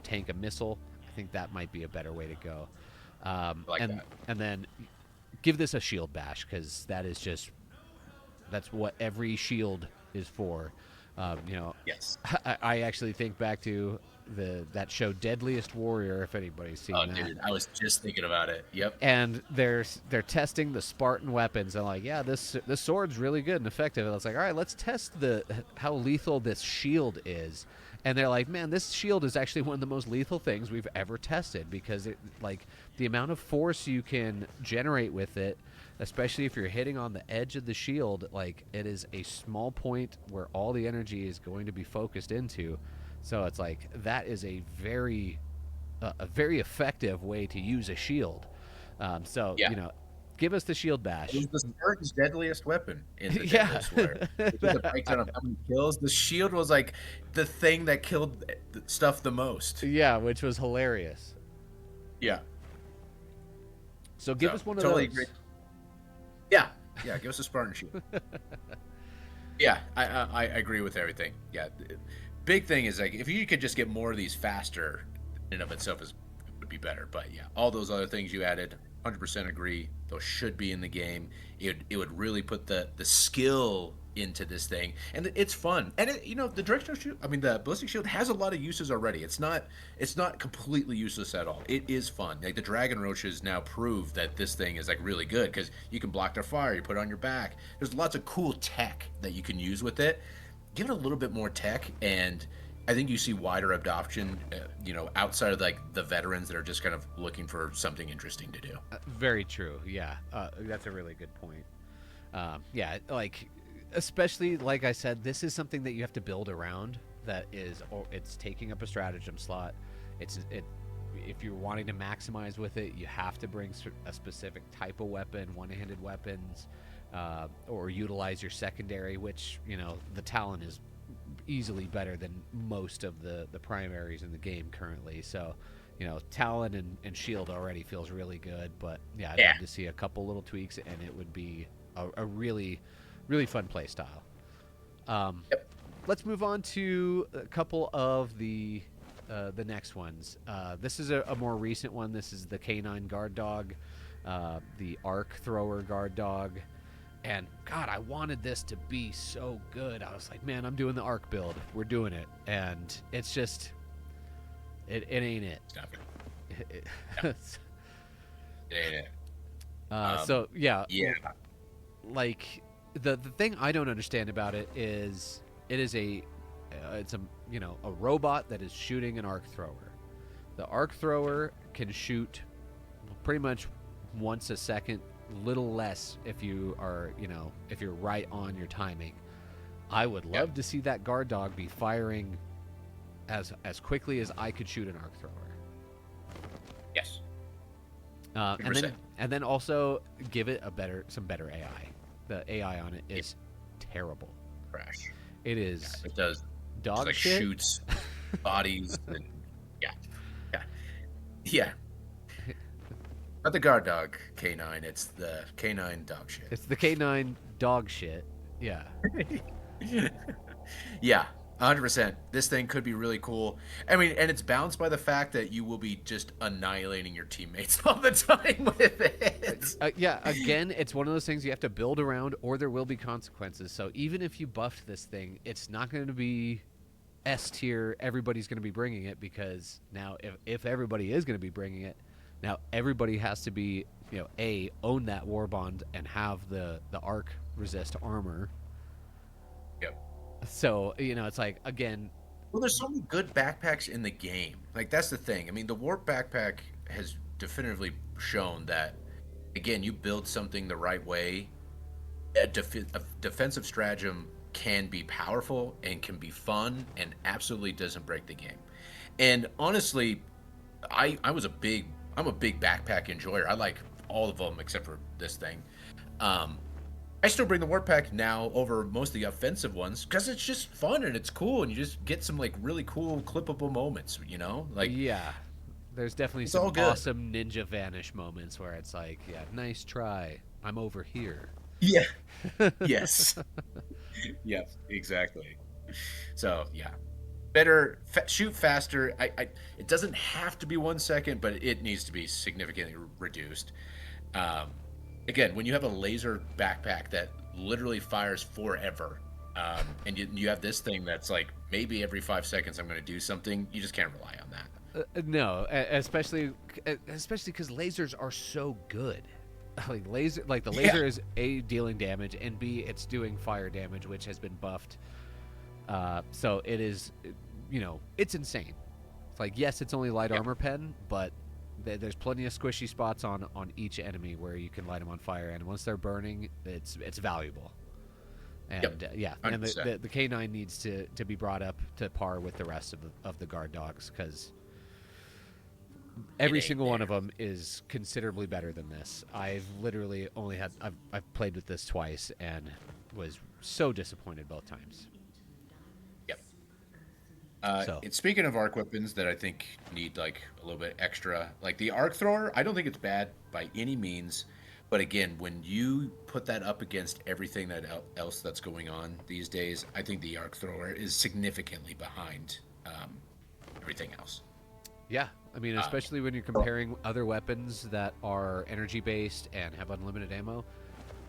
tank a missile. I think that might be a better way to go. Like and that. and then give this a shield bash, because that's what every shield is for. Yes. I actually think back to that show Deadliest Warrior, if anybody's seen Oh, that. dude, I was just thinking about it. Yep. And they're testing the Spartan weapons, and like, yeah, this sword's really good and effective. And I was like, all right, let's test how lethal this shield is. And they're like, man, this shield is actually one of the most lethal things we've ever tested, because the amount of force you can generate with it, especially if you're hitting on the edge of the shield, like, it is a small point where all the energy is going to be focused into. So it's like, that is a very effective way to use a shield. Yeah. Give us the shield bash. It was the Spartan's deadliest weapon in the Yeah. Deadliest Warrior. It was a breakdown of how many kills. The shield was like the thing that killed stuff the most. Yeah, which was hilarious. Yeah. So give So, us one of totally those. agree. Yeah. Yeah. Give us a Spartan shield. Yeah, I agree with everything. Yeah, big thing is like if you could just get more of these faster, in and of itself would be better. But yeah, all those other things you added, 100% agree. Those should be in the game. It would really put the skill into this thing, and it's fun. And the directional shield, I mean the ballistic shield has a lot of uses already. It's not completely useless at all. It is fun. Like the Dragon Roaches now prove that this thing is like really good, because you can block their fire. You put it on your back. There's lots of cool tech that you can use with it. Give it a little bit more tech, and I think you see wider adoption. Outside of like the veterans that are just kind of looking for something interesting to do. Very true. Yeah, that's a really good point. Yeah, like, especially like I said, this is something that you have to build around. It's taking up a stratagem slot. If you're wanting to maximize with it, you have to bring a specific type of weapon, one-handed weapons, or utilize your secondary, which the Talon is easily better than most of the primaries in the game currently. So Talon and Shield already feels really good, but yeah, I'd love to see a couple little tweaks, and it would be a really, really fun play style. Yep. Let's move on to a couple of the next ones. This is a more recent one. This is the K9 Guard Dog, the Arc Thrower Guard Dog. And God, I wanted this to be so good. I was like, man, I'm doing the Arc build. We're doing it. And it's just, it ain't it. Stop it. No. It ain't it. So yeah, Yeah. like the thing I don't understand about it is it's a robot that is shooting an arc thrower. The arc thrower can shoot pretty much once a second, little less if you are if you're right on your timing. I would love to see that guard dog be firing as quickly as I could shoot an arc thrower. Yes. And then also give it some better AI. The AI on it is terrible. Trash. It is It does. dog Like shit. shoots bodies. And, yeah. Not the guard dog K9. It's the K9 dog shit. It's the K9 dog shit. Yeah. Yeah, 100%. This thing could be really cool. I mean, and it's balanced by the fact that you will be just annihilating your teammates all the time with it. Yeah, again, it's one of those things you have to build around, or there will be consequences. So even if you buffed this thing, it's not going to be S tier. Everybody's going to be bringing it, because now if everybody is going to be bringing it, now everybody has to be own that war bond and have the arc resist armor. Yep. So it's like, again, Well, there's so many good backpacks in the game. Like, that's the thing. I mean, the Warp backpack has definitively shown that, again, you build something the right way, a defensive stratagem can be powerful and can be fun and absolutely doesn't break the game. And honestly, I'm a big backpack enjoyer. I like all of them except for this thing. Um, I still bring the warp pack now over most of the offensive ones because it's just fun and it's cool and you just get some like really cool clippable moments. You know, like Yeah, there's definitely it's some all good. awesome ninja vanish moments where it's like, yeah, nice try. I'm over here. Yeah. Yes. Yes. Exactly. So yeah, better shoot faster. It doesn't have to be 1 second, but it needs to be significantly reduced. Um, Again, when you have a laser backpack that literally fires forever, and you have this thing that's like maybe every 5 seconds I'm going to do something, you just can't rely on that. No, especially because lasers are so good. Like the Yeah. laser is A, dealing damage, and B, it's doing fire damage, which has been buffed. So it is, it's insane. It's like, yes, it's only light Yep. armor pen, but there's plenty of squishy spots on each enemy where you can light them on fire, and once they're burning, it's valuable. Yep. And yeah, and 100%. the K9 needs to be brought up to par with the rest of the guard dogs because It every ain't single one of there. them is considerably better than this. I've literally only had I've played with this twice and was so disappointed both times. Yep. So And speaking of arc weapons that I think need like a little bit extra, like the arc thrower, I don't think it's bad by any means. But again, when you put that up against everything else that's going on these days, I think the arc thrower is significantly behind everything else. yeah, I mean, Um, especially when you're comparing other weapons that are energy based and have unlimited ammo.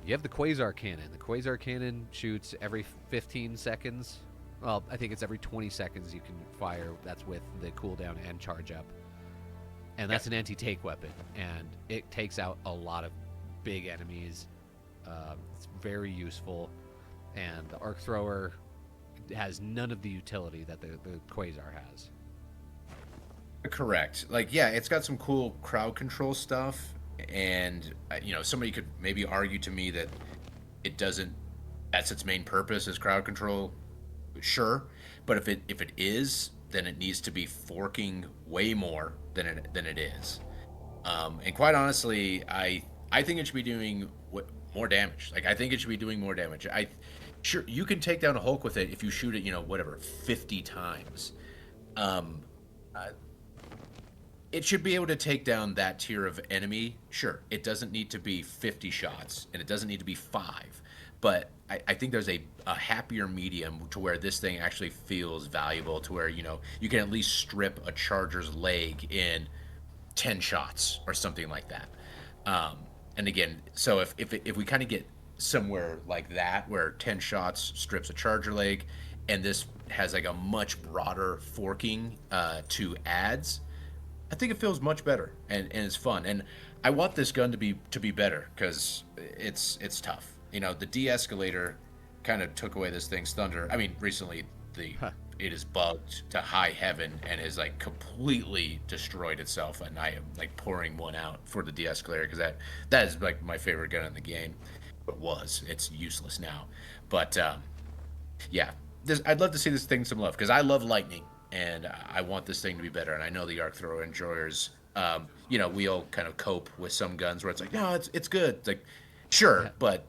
You have the quasar cannon. The quasar cannon shoots every 15 seconds. Well, I think it's every 20 seconds you can fire. That's with the cooldown and charge up. And yeah, that's an anti-tank weapon, and it takes out a lot of big enemies. It's very useful, and the arc thrower has none of the utility that the quasar has. correct. Like, yeah, it's got some cool crowd control stuff, and somebody could maybe argue to me that it doesn't. That's its main purpose is crowd control. Sure, but if it is, then it needs to be forking way more than it is. And quite honestly, I think it should be doing more damage. Like I think it should be doing more damage. I sure you can take down a Hulk with it if you shoot it, whatever, 50 times. Um, uh, it should be able to take down that tier of enemy. Sure, it doesn't need to be 50 shots, and it doesn't need to be five. But I think there's a happier medium to where this thing actually feels valuable, to where you can at least strip a charger's leg in 10 shots or something like that. Um, and again, so if we kind of get somewhere like that, where 10 shots strips a charger leg, and this has like a much broader forking to ads, I think it feels much better and it's fun. And I want this gun to be better because it's tough. The de-escalator kind of took away this thing's thunder. I mean, recently the Huh. it is bugged to high heaven and has like completely destroyed itself. And I am like pouring one out for the de-escalator because that is like my favorite gun in the game. It was. It's useless now, but yeah, I'd love to see this thing some love because I love lightning and I want this thing to be better. And I know the arc thrower enjoyers, we all kind of cope with some guns where it's like, no, it's good. It's like, sure, but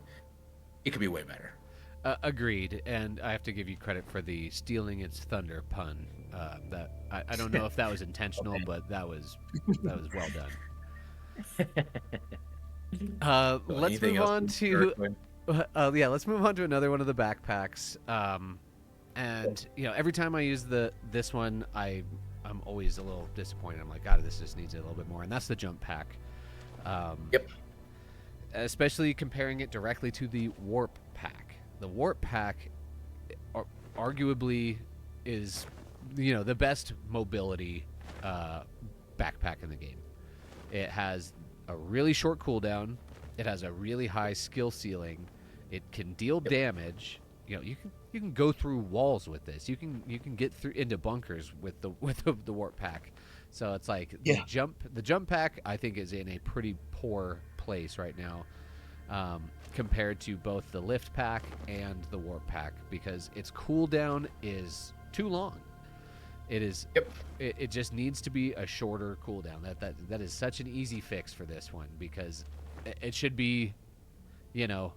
it could be way better. Agreed, and I have to give you credit for the stealing its thunder pun. That I don't know if that was intentional, Okay. but that was well done. So Let's anything move else? on to yeah, let's move on to another one of the backpacks. And every time I use this one, I'm always a little disappointed. I'm like, God, this just needs a little bit more, and that's the jump pack. Um, Yep. Especially comparing it directly to the warp pack. The warp pack, arguably, is the best mobility uh, backpack in the game. It has a really short cooldown. It has a really high skill ceiling. It can deal Yep. damage. You can go through walls with this. You can get through into bunkers with the with the warp pack. So it's like Yeah. the jump pack I think is in a pretty poor place right now. compared to both the lift pack and the warp pack, because its cooldown is too long. It is. Yep. It just needs to be a shorter cooldown. That is such an easy fix for this one, because it should be, a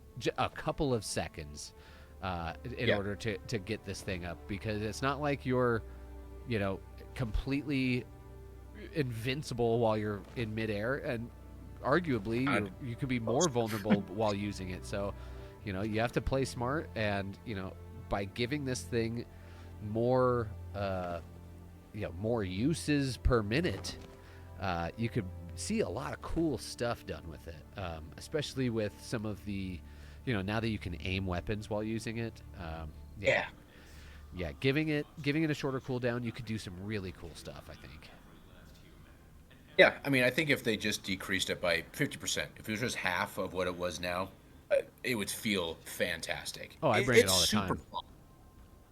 couple of seconds in order to get this thing up, because it's not like you're, completely invincible while you're in midair, and arguably you could be more vulnerable while using it. So, you have to play smart, and by giving this thing more, more uses per minute, you could see a lot of cool stuff done with it, especially with some of the, now that you can aim weapons while using it. Yeah, giving it a shorter cooldown, you could do some really cool stuff, I think. Yeah, I mean, I think if they just decreased it by 50%, if it was just half of what it was now, it would feel fantastic. Oh, I bring it all the super time. fun.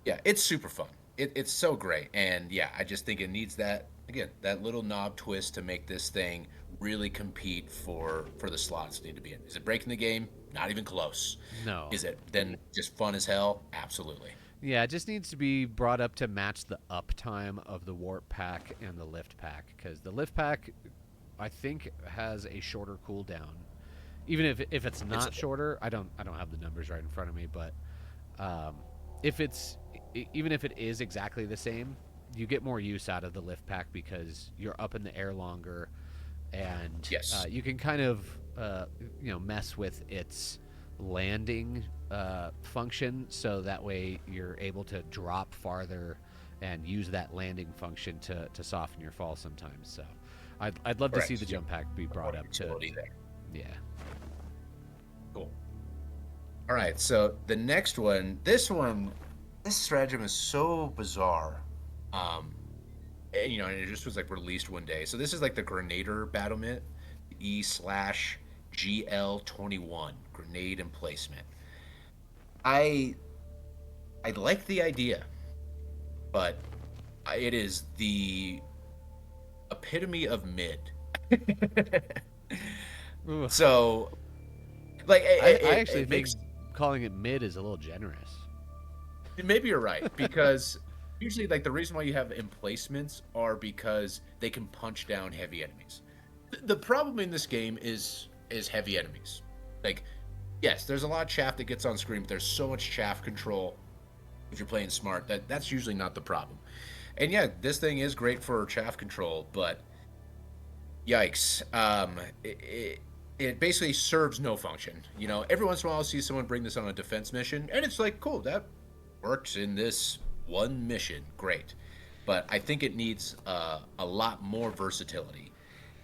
Yeah, it's super fun. It's so great. And yeah, I just think it needs that, again, that little knob twist to make this thing really compete for the slots it need to be in. Is it breaking the game? Not even close. No. Is it then just fun as hell? Absolutely. Yeah, it just needs to be brought up to match the uptime of the warp pack and the lift pack, because the lift pack, I think, has a shorter cooldown. Even if it's not shorter, I don't have the numbers right in front of me, but even if it is exactly the same, you get more use out of the lift pack because you're up in the air longer, and you can kind of mess with its landing function, so that way you're able to drop farther and use that landing function to soften your fall sometimes. So I'd love to see the jump pack be brought up to there. Yeah. Cool. All right, so the next one, this stratagem is so bizarre. And it just was like released one day. So this is like the Grenader battlement, E/GL21, grenade emplacement. I like the idea, but it is the epitome of mid. So, like, I actually think calling it mid is a little generous. Maybe you're right, because usually, like, the reason why you have emplacements are because they can punch down heavy enemies. The problem in this game is heavy enemies. Like, yes, there's a lot of chaff that gets on screen, but there's so much chaff control if you're playing smart that's usually not the problem. And yeah, this thing is great for chaff control, but yikes. It basically serves no function. Every once in a while I'll see someone bring this on a defense mission, and it's like, cool, that works in this one mission, great. But I think it needs a lot more versatility.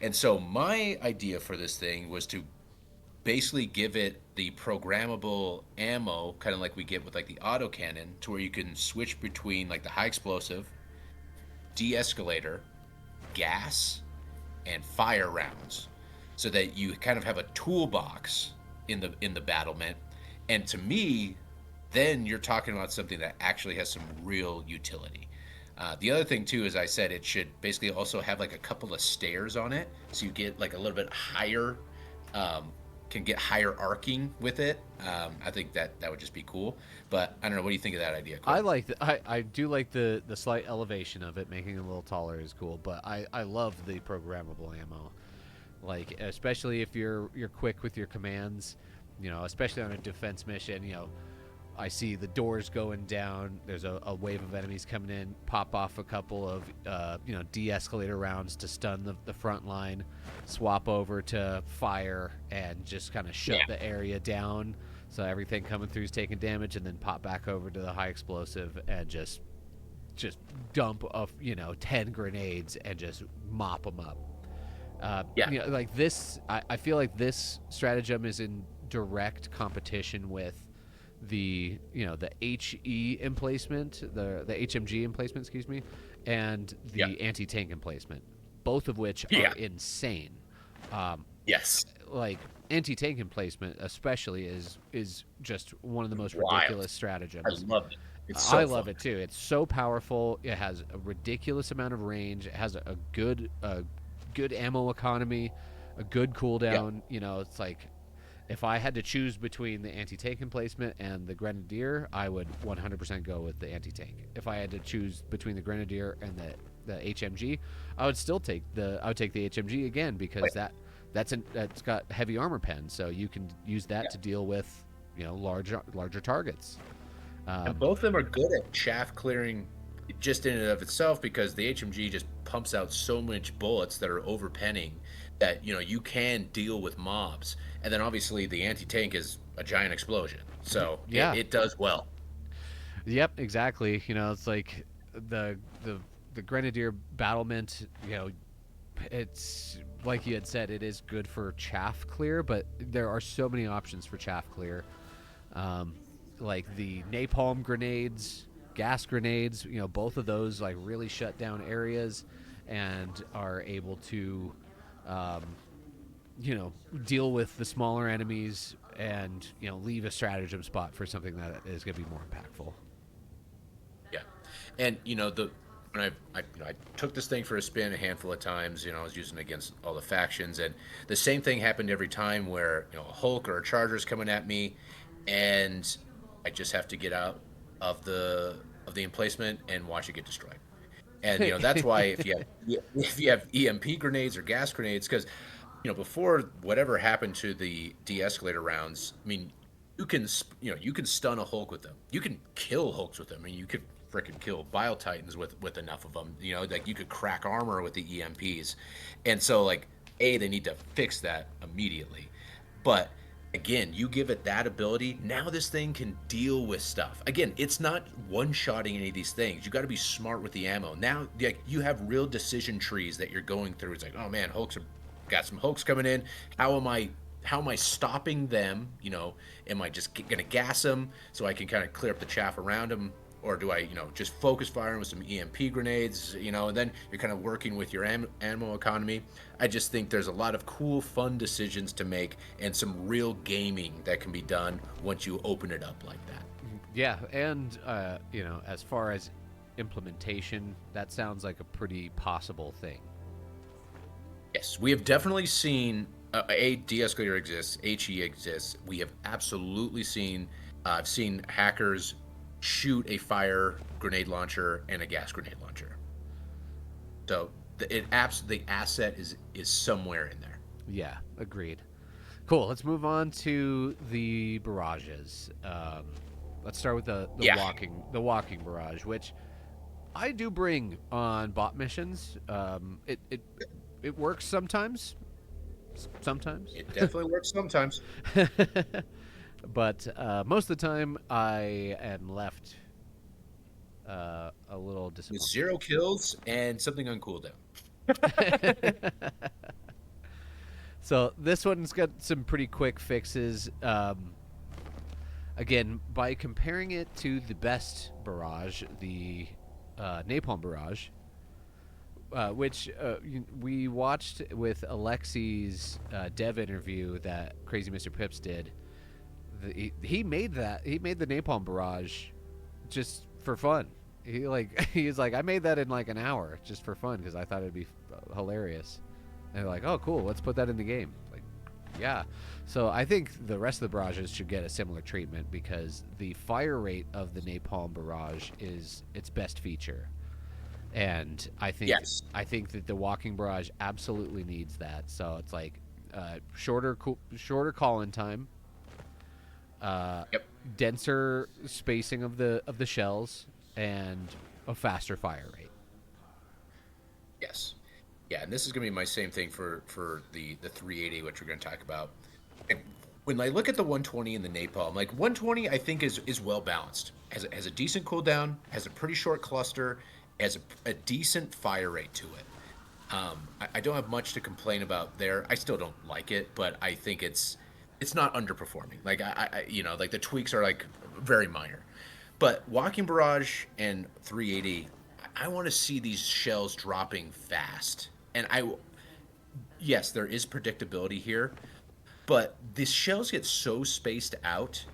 And so my idea for this thing was to basically give it the programmable ammo, kind of like we get with like the autocannon, to where you can switch between like the high explosive, de-escalator, gas, and fire rounds, so that you kind of have a toolbox in the battlement. And to me, then you're talking about something that actually has some real utility. The other thing too, as I said, it should basically also have like a couple of stairs on it, so you get like a little bit higher, can get higher arcing with it. I think that would just be cool. But I don't know, what do you think of that idea, Cole? I do like the slight elevation of it, making it a little taller is cool. But I love the programmable ammo, like especially if you're quick with your commands, especially on a defense mission. I see the doors going down. There's a wave of enemies coming in. Pop off a couple of de-escalator rounds to stun the front line. Swap over to fire and just kind of shut the area down, so everything coming through is taking damage. And then pop back over to the high explosive and just dump 10 grenades and just mop them up. Like this, I feel like this stratagem is in direct competition with the HE emplacement, the HMG emplacement, excuse me, and the anti-tank emplacement, both of which are insane. Yes, like anti-tank emplacement especially is just one of the most ridiculous stratagems. I love it. I love it too. It's so powerful. It has a ridiculous amount of range. It has a good ammo economy, a good cooldown. It's like If I had to choose between the anti-tank emplacement and the grenadier, I would 100% go with the anti-tank. If I had to choose between the grenadier and the HMG, I would still take the HMG again, because that's got heavy armor pen, so you can use that to deal with larger targets. And both of them are good at chaff clearing just in and of itself, because the HMG just pumps out so much bullets that are overpenning that you can deal with mobs. And then obviously the anti-tank is a giant explosion. So Yeah. it does well. Yep, exactly. It's like the the grenadier battlement. It's like you had said, it is good for chaff clear, but there are so many options for chaff clear, like the napalm grenades, gas grenades. Both of those like really shut down areas and are able to, um, deal with the smaller enemies and leave a stratagem spot for something that is going to be more impactful. Yeah. And when I took this thing for a spin a handful of times. I was using it against all the factions, and the same thing happened every time, where a Hulk or a Charger's coming at me, and I just have to get out of the emplacement and watch it get destroyed. And that's why if you have EMP grenades or gas grenades, because before whatever happened to the de-escalator rounds, I mean, you can stun a Hulk with them. You can kill Hulks with them. I mean, you could freaking kill Bile Titans with enough of them. Like you could crack armor with the EMPs, and so like they need to fix that immediately. But again, you give it that ability, now this thing can deal with stuff. Again, it's not one-shotting any of these things. You got to be smart with the ammo. Now, like, you have real decision trees that you're going through. It's like, oh man, got some Hulks coming in. How am I stopping them? Am I just gonna gas them so I can kind of clear up the chaff around them, or do I just focus firing with some EMP grenades? And then you're kind of working with your ammo economy. I just think there's a lot of cool, fun decisions to make, and some real gaming that can be done once you open it up like that. Yeah, and as far as implementation, that sounds like a pretty possible thing. Yes, we have definitely seen a de-escalator exists, HE exists. We have absolutely seen. I've seen hackers shoot a fire grenade launcher and a gas grenade launcher. So the asset is somewhere in there. Yeah, agreed. Cool. Let's move on to the barrages. Let's start with the walking barrage, which I do bring on bot missions. It works sometimes. Sometimes it definitely works sometimes. But most of the time, I am left a little disappointed. With 0 kills and something on cooldown. So this one's got some pretty quick fixes. Again, by comparing it to the best barrage, the Napalm Barrage, which we watched with Alexi's dev interview that Crazy Mr. Pips did. He made the Napalm Barrage just for fun. He's like, I made that in like an hour just for fun because I thought it'd be hilarious. And they're like, oh cool, let's put that in the game. Like, yeah. So I think the rest of the barrages should get a similar treatment, because the fire rate of the Napalm Barrage is its best feature. And I think that the walking barrage absolutely needs that. So it's like shorter call-in time, denser spacing of the shells, and a faster fire rate. Yes. Yeah, and this is going to be my same thing for the 380, which we're going to talk about. And when I look at the 120 and the napalm, like 120, I think is well balanced. Has a decent cooldown, has a pretty short cluster, has a decent fire rate to it. I don't have much to complain about there. I still don't like it, but I think it's not underperforming. Like I like the tweaks are like very minor. But Walking Barrage and 380, I want to see these shells dropping fast. And yes, there is predictability here, but the shells get so spaced out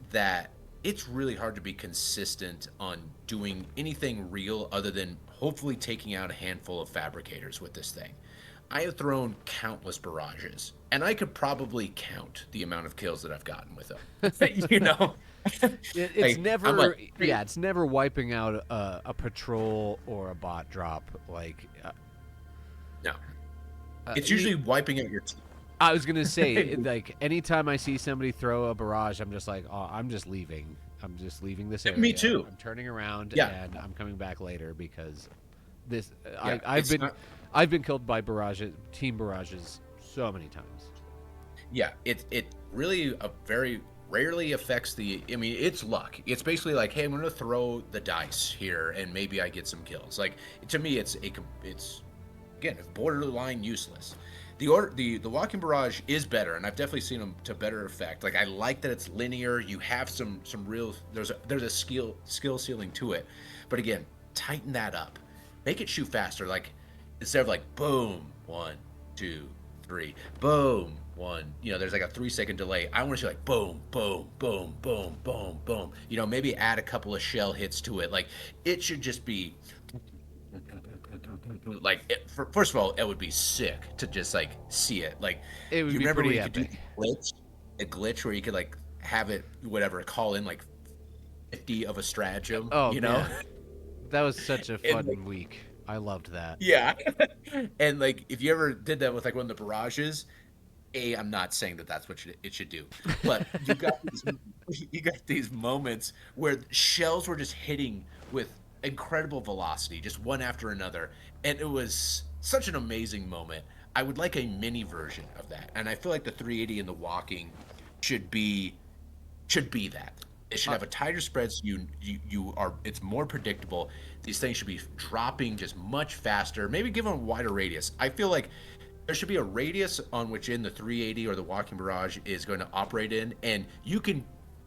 that it's really hard to be consistent on doing anything real other than hopefully taking out a handful of fabricators with this thing. I have thrown countless barrages, and I could probably count the amount of kills that I've gotten with them. You know, It's like I'm like, never, "Hey," yeah, it's never wiping out a patrol or a bot drop. Like, no, it's e- usually wiping out your team. I was gonna say, like, anytime I see somebody throw a barrage, I'm just like, oh, I'm just leaving. I'm just leaving this area. Me too. I'm turning around Yeah, and I'm coming back later because this. yeah. I've It's been, not. I've been killed by barrages, team barrages, so many times. Yeah, it really very rarely affects the. I mean, it's luck. It's basically like, hey, I'm gonna throw the dice here, and maybe I get some kills. Like to me, it's again borderline useless. The walking barrage is better, and I've definitely seen them to better effect. Like I like that it's linear. You have some real there's a skill ceiling to it, but again, tighten that up, make it shoot faster. Like instead of like boom 1 2 3 boom one, there's like a 3 second delay. I want to see like boom boom boom boom boom boom. Maybe add a couple of shell hits to it. Like it should just be like first of all, it would be sick to just like see it. Like It would you be remember when pretty you could do epic. a glitch where you could like have it whatever call in like 50 of a stratagem, Oh man, that was such a and fun week. I loved that. yeah. And like if you ever did that with like one of the barrages, I'm not saying that that's what it should do, but you got these moments where shells were just hitting with incredible velocity, just one after another, and it was such an amazing moment. I would like a mini version of that, and I feel like the 380 and the walking should be that. It should have a tighter spread, so you are it's more predictable. These things should be dropping just much faster. Maybe give them a wider radius. I feel like there should be a radius on which in the 380 or the walking barrage is going to operate in, and you can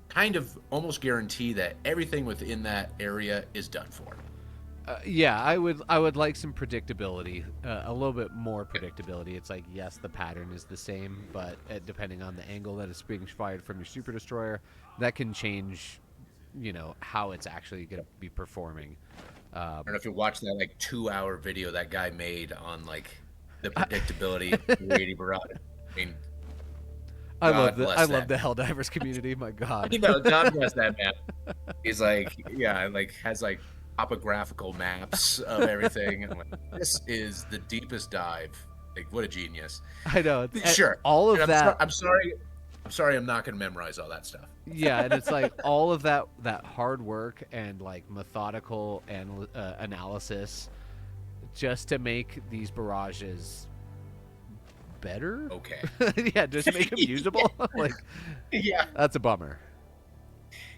kind of almost guarantee that everything within that area is done for. Yeah, I would like some predictability, a little bit more predictability. It's like yes, the pattern is the same, but depending on the angle that it's being fired from your super destroyer, that can change, how it's actually going to be performing. I don't know if you watched that like 2 hour video that guy made on like the predictability of 380 barrage. I mean, God I bless love that. the Helldivers community. My God. God bless that man. He's like, yeah, like has like topographical maps of everything. I'm like, this is the deepest dive. Like, what a genius. I know. Sure. All And of that. I'm sorry. I'm sorry. I'm not going to memorize all that stuff. Yeah, and it's like all of that hard work and like methodical and analysis just to make these barrages better. Okay. Yeah, just make them usable. Like Yeah. that's a bummer.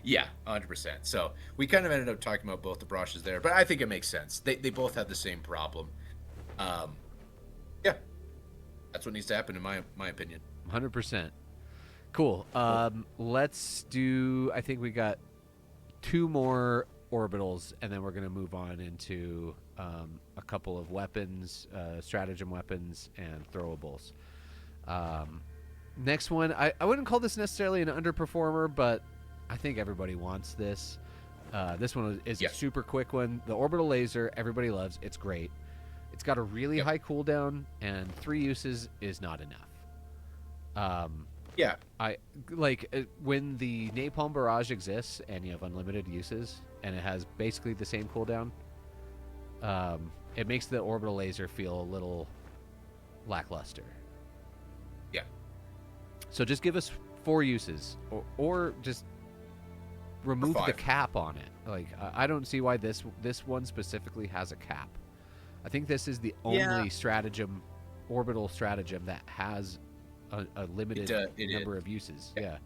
Yeah, 100%. So we kind of ended up talking about both the brushes there, but I think it makes sense. They both have the same problem. Um, yeah, that's what needs to happen in my opinion. 100%. Cool. Let's do. I think we got two more orbitals, and then we're gonna move on into a couple of weapons, stratagem weapons, and throwables. Next one, I wouldn't call this necessarily an underperformer, but I think everybody wants this. This one is Yeah. a super quick one. The orbital laser, everybody loves. It's great. It's got a really Yep. high cooldown, and 3 uses is not enough. Yeah. I like when the napalm barrage exists and you have unlimited uses, and it has basically the same cooldown. It makes the orbital laser feel a little lackluster. Yeah. So just give us 4 uses, or just remove the 5. cap on it. Like I don't see why this one specifically has a cap. I think this is the Yeah. only stratagem, orbital stratagem that has a limited It number is. of uses. Yeah. Yeah.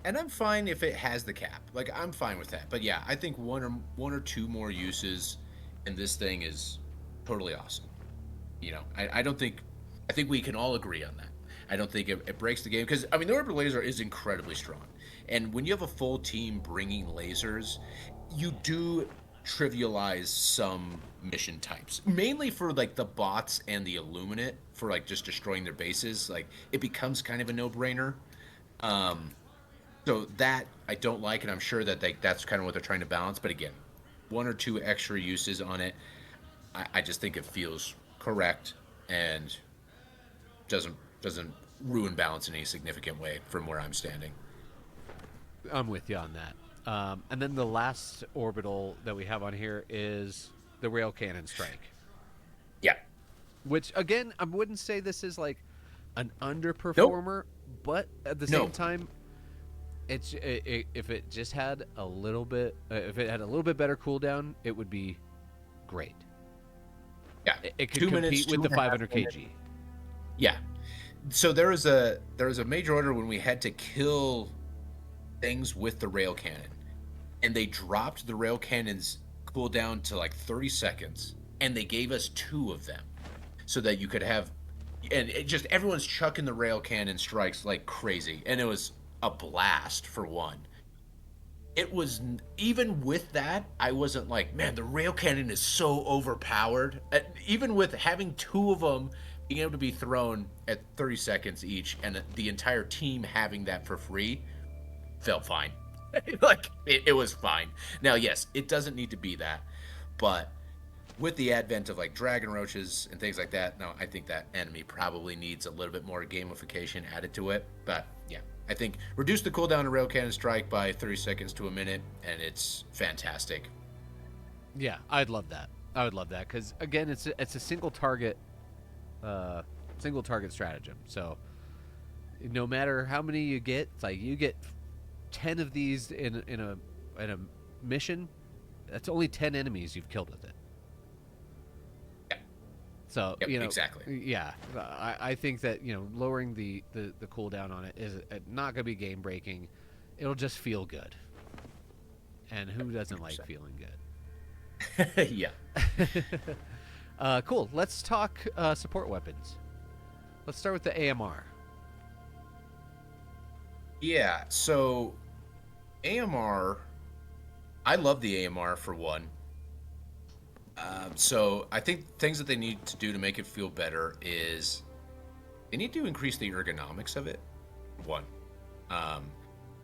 And I'm fine if it has the cap. Like I'm fine with that. But yeah, I think one or two more uses, and this thing is totally awesome. I don't think. I think we can all agree on that. I don't think it breaks the game because I mean the orbital laser is incredibly strong, and when you have a full team bringing lasers, you do trivialize some mission types, mainly for like the bots and the Illuminate for like just destroying their bases. Like it becomes kind of a no-brainer. Um, so that I don't like, and I'm sure that that's kind of what they're trying to balance. But again, one or two extra uses on it, I just think it feels correct, and doesn't ruin balance in any significant way from where I'm standing. I'm with you on that. And then the last orbital that we have on here is the rail cannon strike, Yeah. which again, I wouldn't say this is like an Nope. underperformer, but at the same No. time, if it just had a little bit, if it had a little bit better cooldown, it would be great. Yeah. It could 2 minutes, compete with the 2.5 500 minutes. kg. Yeah. So there was a major order when we had to kill things with the rail cannon, and they dropped the rail cannon's cooldown to like 30 seconds, and they gave us two of them, so that you could have, and it just everyone's chucking the rail cannon strikes like crazy, and it was a blast for one. It was even with that, I wasn't like, man, the rail cannon is so overpowered. Even with having two of them being able to be thrown at 30 seconds each, and the entire team having that for free, felt fine. Like it was fine. Now, yes, it doesn't need to be that, but with the advent of like dragon roaches and things like that, no, I think that enemy probably needs a little bit more gamification added to it. But yeah, I think reduce the cooldown of rail cannon strike by 30 seconds to a minute, and it's fantastic. Yeah, I'd love that. I would love that because again, it's a single target stratagem. So no matter how many you get, it's like you get 10 of these in a mission. That's only 10 enemies you've killed with it. Yeah. So Yep, exactly. yeah, I think that lowering the cooldown on it is not going to be game breaking. It'll just feel good, and who doesn't like 100%. feeling good? Yeah. Cool. Let's talk support weapons. Let's start with the AMR. Yeah. So AMR, I love the AMR for one. So I think things that they need to do to make it feel better is they need to increase the ergonomics of it. One, um,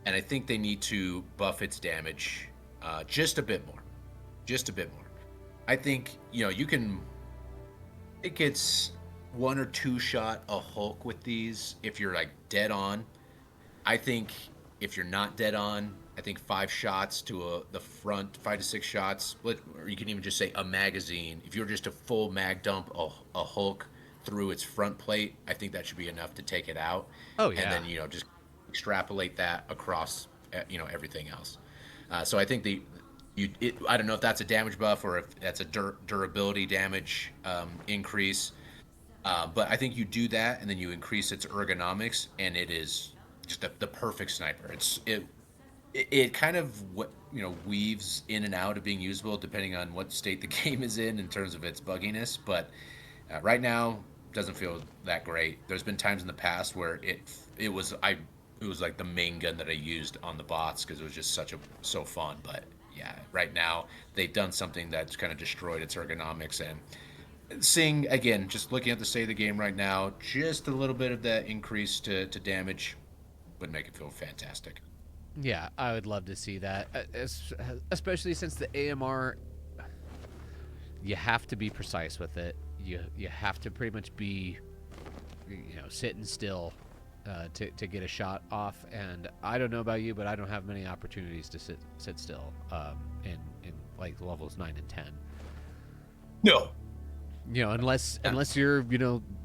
and I think they need to buff its damage just a bit more, just a bit more. I think you can. It gets one or two shot a Hulk with these if you're like dead on. I think if you're not dead on, I think 5 shots to the front, 5 to 6 shots, or you can even just say a magazine. If you're just a full mag dump a Hulk through its front plate, I think that should be enough to take it out. Oh And yeah. then just extrapolate that across everything else. So I think I don't know if that's a damage buff or if that's a durability damage increase. But I think you do that, and then you increase its ergonomics, and it is just the perfect sniper. It kind of weaves in and out of being usable depending on what state the game is in terms of its bugginess. But right now, doesn't feel that great. There's been times in the past where it was like the main gun that I used on the bots because it was just so fun. But yeah, right now they've done something that's kind of destroyed its ergonomics, and seeing again, just looking at the state of the game right now, just a little bit of that increase to damage would make it feel fantastic. Yeah, I would love to see that, especially since the AMR, you have to be precise with it. You have to pretty much be, sitting still to get a shot off. And I don't know about you, but I don't have many opportunities to sit still in like levels 9 and 10. No. Unless you're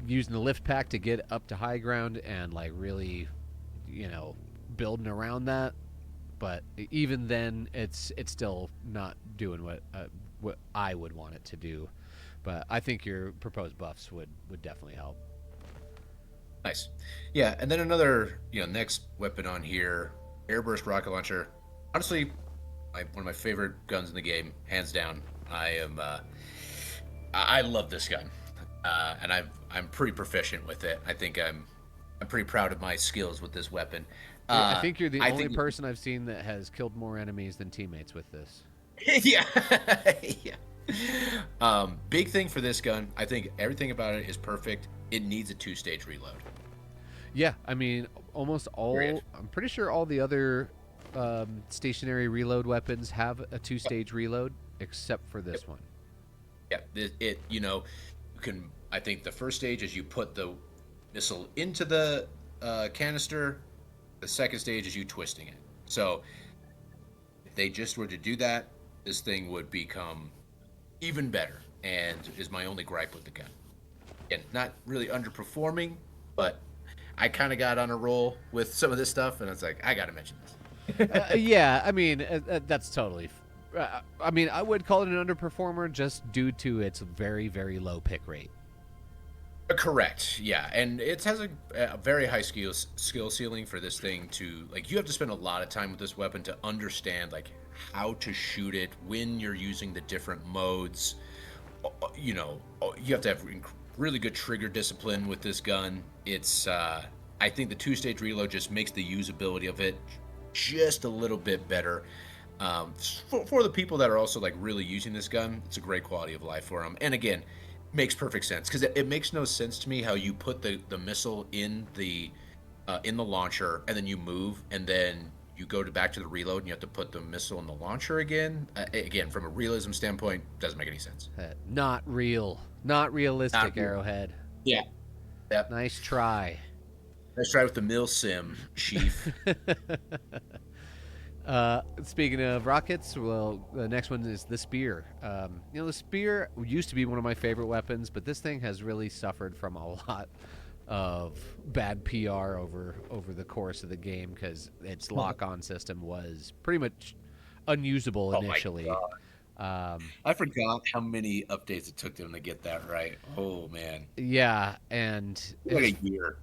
using the lift pack to get up to high ground and like really building around that. But even then, it's still not doing what I would want it to do. But I think your proposed buffs would definitely help. Nice. Yeah, and then another, next weapon on here, airburst rocket launcher. Honestly, one of my favorite guns in the game, hands down. I love this gun, and I'm pretty proficient with it. I think I'm pretty proud of my skills with this weapon. I think you're the I only think, person I've seen that has killed more enemies than teammates with this. yeah, yeah. Big thing for this gun. I think everything about it is perfect. It needs a 2-stage reload. Yeah, I mean, almost all. Period. I'm pretty sure all the other stationary reload weapons have a 2-stage reload, except for this one. Yeah, you can. I think the first stage is you put the missile into the canister. The second stage is you twisting it. So if they just were to do that, this thing would become even better. And is my only gripe with the gun. And not really underperforming, but I kind of got on a roll with some of this stuff, and it's like I got to mention this. Yeah, I mean that's totally. I mean, I would call it an underperformer just due to its very, very low pick rate. Correct. Yeah, and it has a very high skill ceiling for this thing to like. You have to spend a lot of time with this weapon to understand like how to shoot it when you're using the different modes. You know, you have to have really good trigger discipline with this gun. It's I think the two-stage reload just makes the usability of it just a little bit better. For the people that are also like really using this gun, it's a great quality of life for them. And again, makes perfect sense because it makes no sense to me how you put the missile in the launcher and then you move and then you go back to the reload and you have to put the missile in the launcher again. Again, from a realism standpoint, doesn't make any sense. Not real, not realistic. Not real. Arrowhead. Yeah. Yep. Nice try. Nice try with the mil sim, Chief. Speaking of rockets, well, the next one is the spear. You know, the spear used to be one of my favorite weapons, but this thing has really suffered from a lot of bad PR over the course of the game because its lock-on system was pretty much unusable initially. I forgot how many updates it took them to get that right. Oh man. Yeah, and like a year.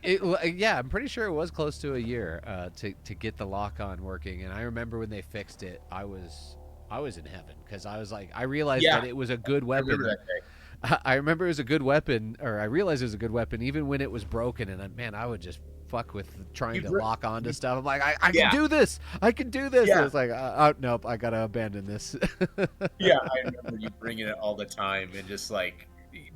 Yeah, I'm pretty sure it was close to a year to get the lock-on working. And I remember when they fixed it, I was in heaven because I was like, I realized that it was a good weapon. I remember it was a good weapon, or I realized it was a good weapon even when it was broken. And I would just fuck with trying to lock onto stuff. I'm like, I can do this. I can do this. Yeah. And it's like, nope, I gotta abandon this. Yeah, I remember you bringing it all the time and just like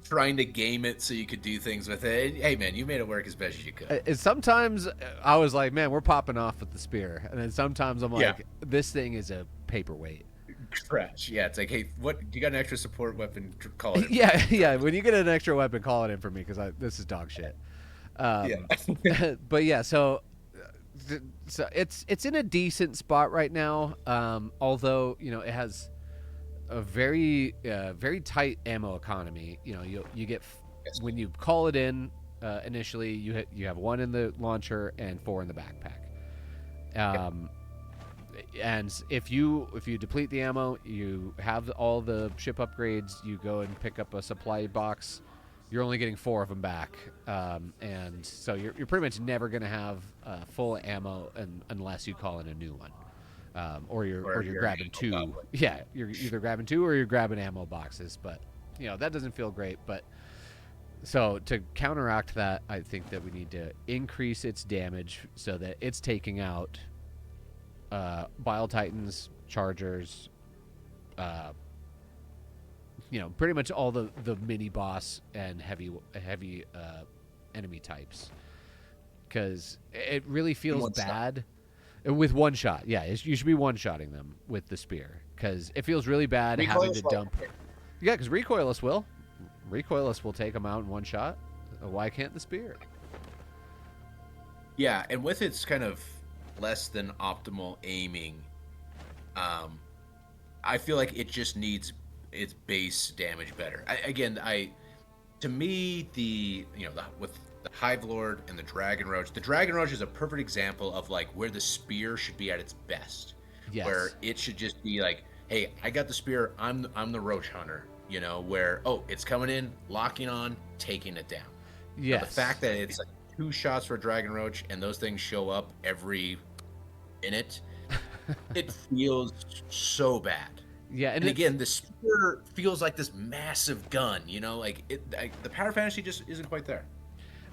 trying to game it so you could do things with it. Hey man, you made it work as best as you could. And sometimes I was like, man, we're popping off with the spear, and then sometimes I'm like, this thing is a paperweight. Trash. Yeah, it's like, hey, what? You got an extra support weapon? Call it. Yeah. When you get an extra weapon, call it in for me because this is dog shit. But yeah, so it's in a decent spot right now. Although it has a very tight ammo economy. You get when you call it in initially, you have 1 in the launcher and 4 in the backpack. And if you deplete the ammo, you have all the ship upgrades. You go and pick up a supply box. You're only getting 4 of them back, and so you're pretty much never going to have full ammo unless you call in a new one, or you're grabbing 2. Yeah, you're either grabbing 2 or you're grabbing ammo boxes. But that doesn't feel great. But so to counteract that, I think that we need to increase its damage so that it's taking out Bile Titans, Chargers, pretty much all the mini boss and heavy enemy types, because it really feels bad with one shot. Yeah, you should be one-shotting them with the spear because it feels really bad having to dump. Yeah, because Recoilless will take them out in one shot. Why can't the spear? Yeah, and with its kind of less than optimal aiming, I feel like it just needs its base damage better. To me, with the Hive Lord and the Dragon Roach is a perfect example of like where the spear should be at its best. Yes. Where it should just be like, hey, I got the spear, I'm the Roach Hunter. Where it's coming in, locking on, taking it down. Yes. Now, the fact that it's like 2 shots for a Dragon Roach and those things show up every minute, it feels so bad. Yeah, and again, the spear feels like this massive gun. The power fantasy just isn't quite there.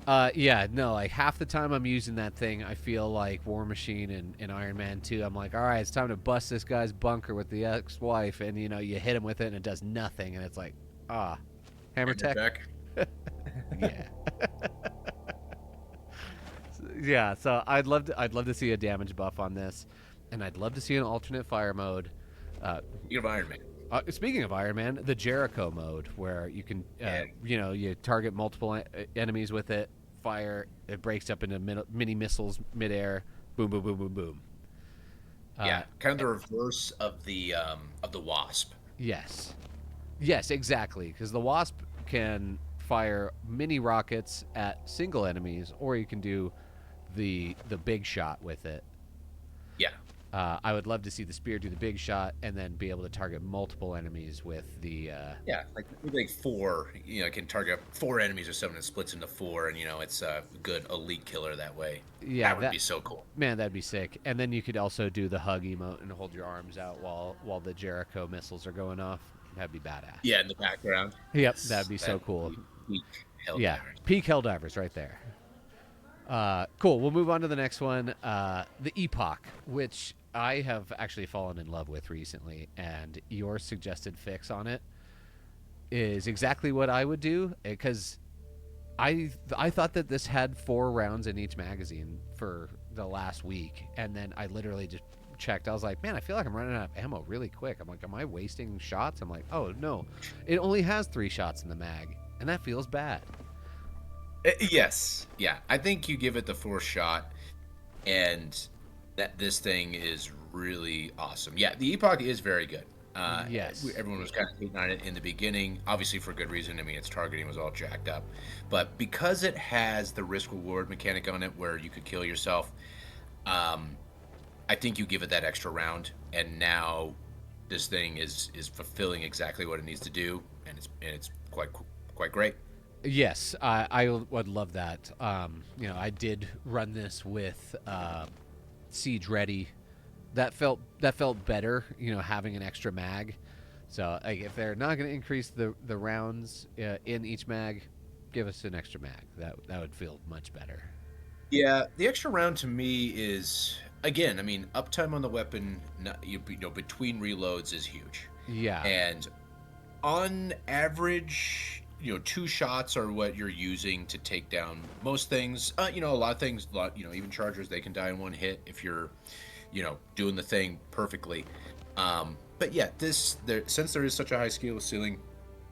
Like half the time I'm using that thing, I feel like War Machine and Iron Man 2. I'm like, all right, it's time to bust this guy's bunker with the ex-wife, and you hit him with it and it does nothing, and it's like, Hammer Tech. Yeah. Yeah, so I'd love to see a damage buff on this, and I'd love to see an alternate fire mode. Speaking of Iron Man. Speaking of Iron Man, the Jericho mode, where you can, you target multiple enemies with it, fire. It breaks up into mini missiles midair. Boom, boom, boom, boom, boom. Yeah, kind of the reverse of the Wasp. Yes. Yes, exactly. Because the Wasp can fire mini rockets at single enemies, or you can do the big shot with it. Yeah. I would love to see the spear do the big shot and then be able to target multiple enemies with the. Yeah, like four, it can target four enemies or something and splits into four, and it's a good elite killer that way. Yeah, That would be so cool. man, that'd be sick. And then you could also do the hug emote and hold your arms out while the Jericho missiles are going off. That'd be badass. Yeah, in the background. Yep, Yes, that'd be so cool. Peak Helldivers. Yeah, peak Helldivers right there. Cool. We'll move on to the next one. The Epoch, which I have actually fallen in love with recently, and your suggested fix on it is exactly what I would do, because I thought that this had 4 rounds in each magazine for the last week, and then I literally just checked. I was like, man, I feel like I'm running out of ammo really quick. I'm like, am I wasting shots? I'm like, oh no, it only has 3 shots in the mag, and that feels bad. Yes. Yeah. I think you give it the 4th shot, and that this thing is really awesome. Yeah, the Epoch is very good. Yes. Everyone was kind of hating on it in the beginning, obviously for good reason. I mean, its targeting was all jacked up. But because it has the risk-reward mechanic on it where you could kill yourself, I think you give it that extra round, and now this thing is fulfilling exactly what it needs to do, and it's quite great. Yes, I would love that. I did run this with Siege Ready. That felt better. Having an extra mag. So if they're not going to increase the rounds in each mag, give us an extra mag. That would feel much better. Yeah, the extra round to me is, again, I mean, uptime on the weapon, between reloads is huge. Yeah. And on average, 2 shots are what you're using to take down most things. A lot of things, even chargers, they can die in 1 hit if you're, doing the thing perfectly. But yeah, since there is such a high skill ceiling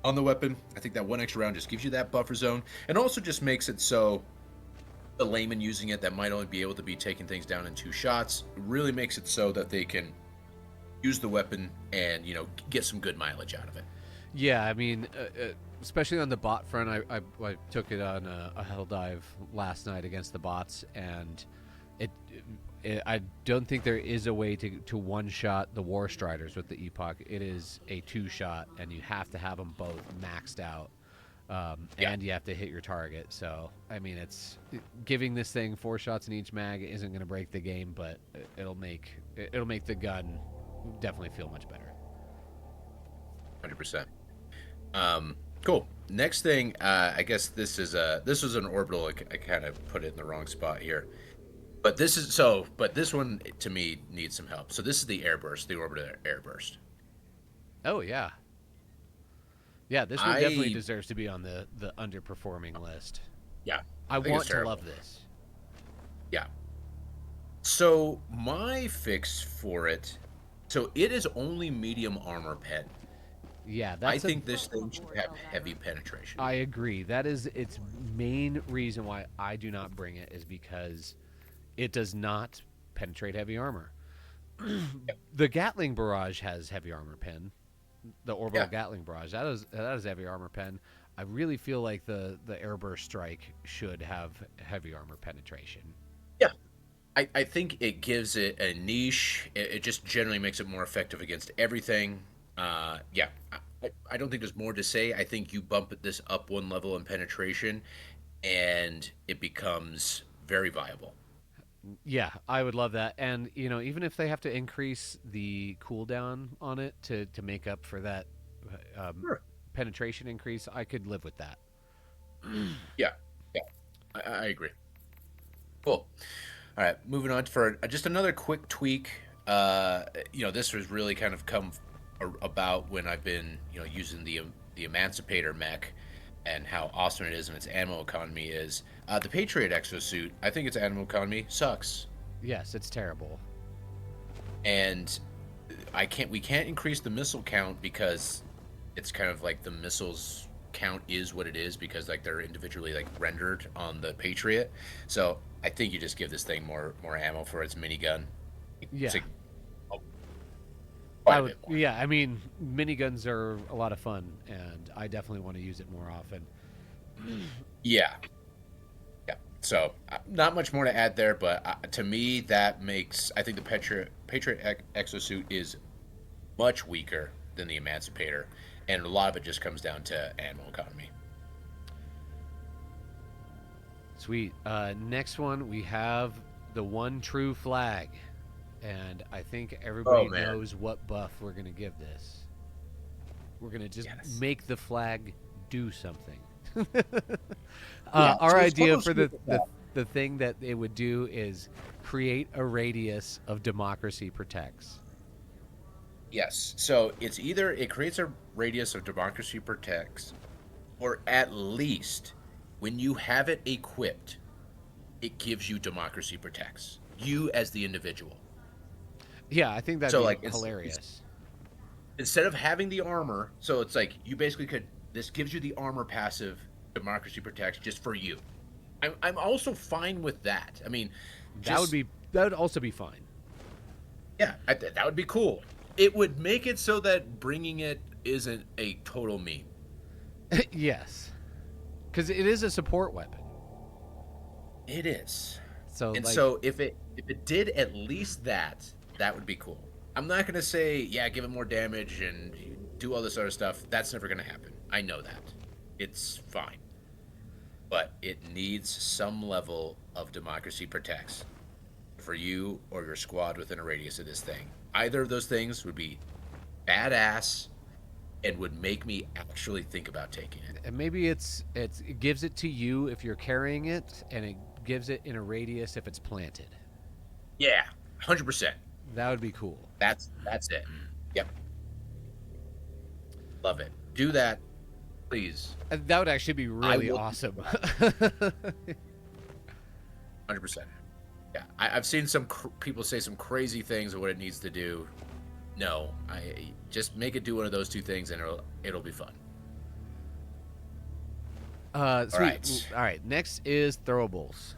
on the weapon, I think that 1 extra round just gives you that buffer zone, and also just makes it so the layman using it that might only be able to be taking things down in 2 shots really makes it so that they can use the weapon and get some good mileage out of it. Yeah, I mean, especially on the bot front, I took it on a hell dive last night against the bots, and I don't think there is a way to one-shot the War Striders with the Epoch. It is a 2-shot, and you have to have them both maxed out, and you have to hit your target. So, I mean, it's giving this thing 4 shots in each mag isn't going to break the game, but it'll make the gun definitely feel much better. 100%. Cool. Next thing, I guess this was an orbital. I kind of put it in the wrong spot here, but this one to me needs some help. So this is the airburst, the orbital airburst. Oh yeah, this one definitely deserves to be on the underperforming list. Yeah, I want to love this. Yeah. So my fix for it, so it is only medium armor pen. Yeah, I think this thing should have heavy penetration. I agree. That is its main reason why I do not bring it, is because it does not penetrate heavy armor. The Gatling Barrage has heavy armor pen. The orbital Gatling Barrage, that is heavy armor pen. I really feel like the Airburst Strike should have heavy armor penetration. Yeah. I think it gives it a niche. It just generally makes it more effective against everything. Yeah, I don't think there's more to say. I think you bump this up 1 level in penetration, and it becomes very viable. Yeah, I would love that. And, even if they have to increase the cooldown on it to make up for that Sure. penetration increase, I could live with that. Yeah, I agree. Cool. All right, moving on for just another quick tweak. This was really kind of come about when I've been, using the Emancipator mech and how awesome it is and its ammo economy is. The Patriot exosuit, I think its ammo economy sucks. Yes, it's terrible. And we can't increase the missile count because it's kind of like the missiles count is what it is because like they're individually like rendered on the Patriot. So I think you just give this thing more ammo for its minigun. Yeah. It's like, quite I a would, bit more. yeah, I mean, miniguns are a lot of fun, and I definitely want to use it more often. Yeah. Yeah. So not much more to add there, but to me that makes I think the Patriot exosuit is much weaker than the Emancipator, and a lot of it just comes down to ammo economy. Sweet. Next one, we have the one true flag. And I think everybody Oh man, knows what buff we're going to give this. We're going to just yes. make the flag do something. Yeah. Our So it's idea supposed for to be that. the thing that it would do is create a radius of democracy protects. Yes. So it's either it creates a radius of democracy protects, or at least when you have it equipped, it gives you democracy protects. You as the individual. Yeah, I think that'd So be like it's hilarious. instead of having the armor, so it's like you basically could this gives you the armor passive democracy protects just for you. I'm also fine with that. I mean, just That would also be fine. yeah, that would be cool. It would make it so that bringing it isn't a total meme. Yes. Cuz it is a support weapon. It is. So And like so if it did at least that, that would be cool. I'm not gonna say yeah, give it more damage and do all this other stuff. That's never gonna happen. I know that. It's fine, but it needs some level of democracy protects for you or your squad within a radius of this thing. Either of those things would be badass and would make me actually think about taking it. and maybe it gives it to you if you're carrying it, and it gives it in a radius if it's planted. Yeah, 100%. That would be cool. That's it. Yep, love it. Do that, please. That would actually be I really will. awesome. 100%. Yeah, I've seen some people say some crazy things of what it needs to do. No, I just make it do one of those two things, and it'll be fun. Sweet. right. All right. Next is throwables.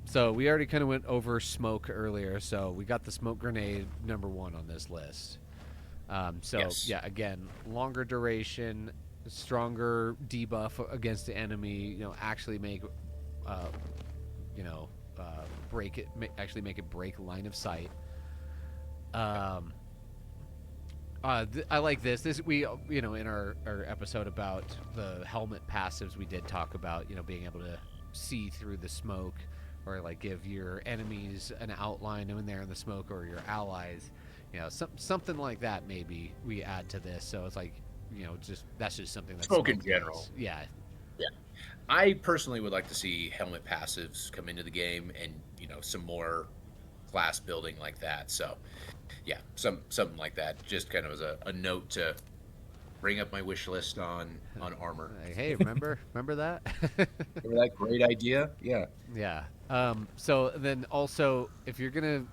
So we already kind of went over smoke earlier. So we got the smoke grenade number one on this list. So Yes. yeah, again, longer duration, stronger debuff against the enemy. Actually make, uh, break it. Actually make it break line of sight. Um, I like this. This we in our episode about the helmet passives, we did talk about being able to see through the smoke, or like give your enemies an outline when they're in the smoke, or your allies, something like that. Maybe we add to this, so it's like just that's just something that Smoke in does. general. Yeah, Yeah. I personally would like to see helmet passives come into the game, and some more class building like that. So, yeah, something like that. Just kind of as a note to bring up my wish list on armor. like, hey, remember that? Remember that great idea? Yeah. Yeah. So then also, if you're gonna,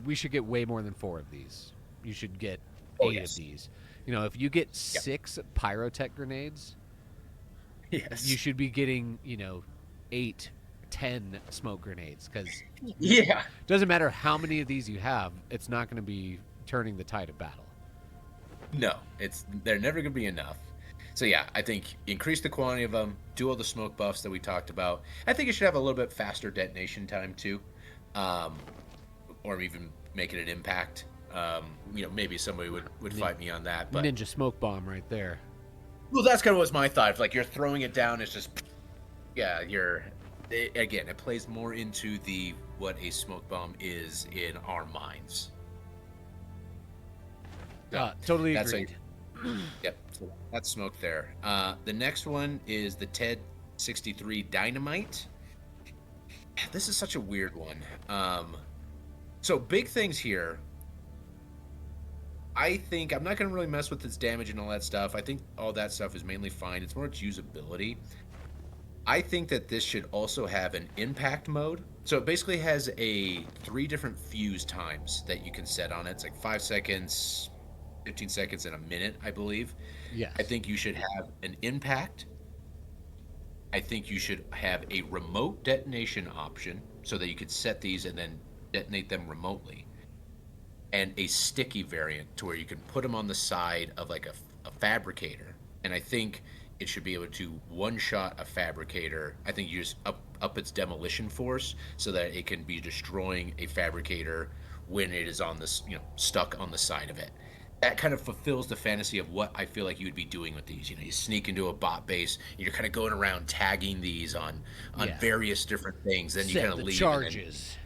we should get way more than 4 of these. You should get Oh 8 yes. of these. If you get Yep. 6 pyrotech grenades, Yes. you should be getting 8, 10 smoke grenades, because Yeah. it doesn't matter how many of these you have, it's not going to be turning the tide of battle. No, they're never going to be enough. So yeah, I think increase the quantity of them, do all the smoke buffs that we talked about. I think it should have a little bit faster detonation time too, or even make it an impact. Maybe somebody would fight me on that, but Ninja smoke bomb right there. well, that's kind of what's my thought. If, like you're throwing it down, it's just yeah, again, it plays more into the what a smoke bomb is in our minds. So, Totally that's agreed. Yep, so that's smoke there. The next one is the TED 63 Dynamite. This is such a weird one. So big things here. I think I'm not going to really mess with its damage and all that stuff. I think all that stuff is mainly fine. It's more its usability. I think that this should also have an impact mode. So it basically has 3 different fuse times that you can set on it. It's like 5 seconds, 15 seconds and a minute, I believe. I Yes. think you should have an impact. I think you should have a remote detonation option so that you could set these and then detonate them remotely, and a sticky variant to where you can put them on the side of like a fabricator. And I think it should be able to one shot a fabricator. I think you just up its demolition force so that it can be destroying a fabricator when it is on this, stuck on the side of it. That kind of fulfills the fantasy of what I feel like you would be doing with these. You sneak into a bot base, and you're kind of going around tagging these on Yeah. various different things. Then you kind Set of the leave, and then charges.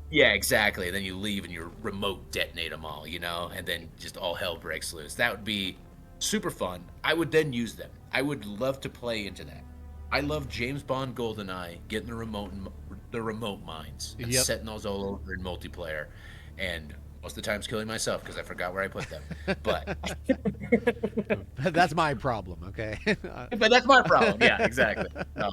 yeah, exactly. And then you leave and you remote detonate them all, and then just all hell breaks loose. That would be super fun. I would then use them. I would love to play into that. I love James Bond GoldenEye getting the remote mines and Yep. setting those all over in multiplayer, and most of the times killing myself because I forgot where I put them. But That's my problem, okay? but that's my problem. Yeah, exactly. So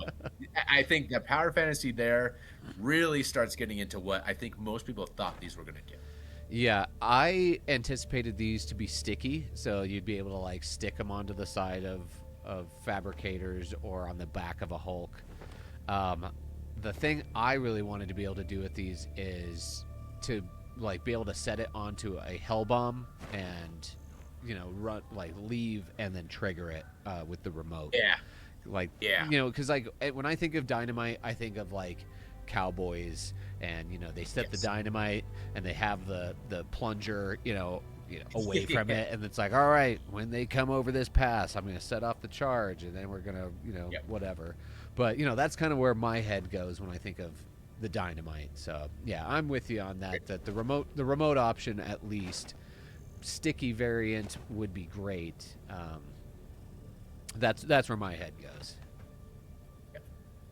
I think the power fantasy there really starts getting into what I think most people thought these were going to do. Yeah, I anticipated these to be sticky, so you'd be able to like stick them onto the side of fabricators or on the back of a Hulk. Um, the thing I really wanted to be able to do with these is to like be able to set it onto a hell bomb and run like leave and then trigger it with the remote. Yeah, Like yeah, because like when I think of dynamite, I think of like cowboys, and they set the yes, dynamite and they have the plunger away from yeah, it, and it's like, all right, when they come over this pass, I'm going to set off the charge, and then we're going to yep. whatever. But that's kind of where my head goes when I think of the dynamite. So yeah, I'm with you on that. That the remote option, at least sticky variant, would be great. That's where my head goes. Yep.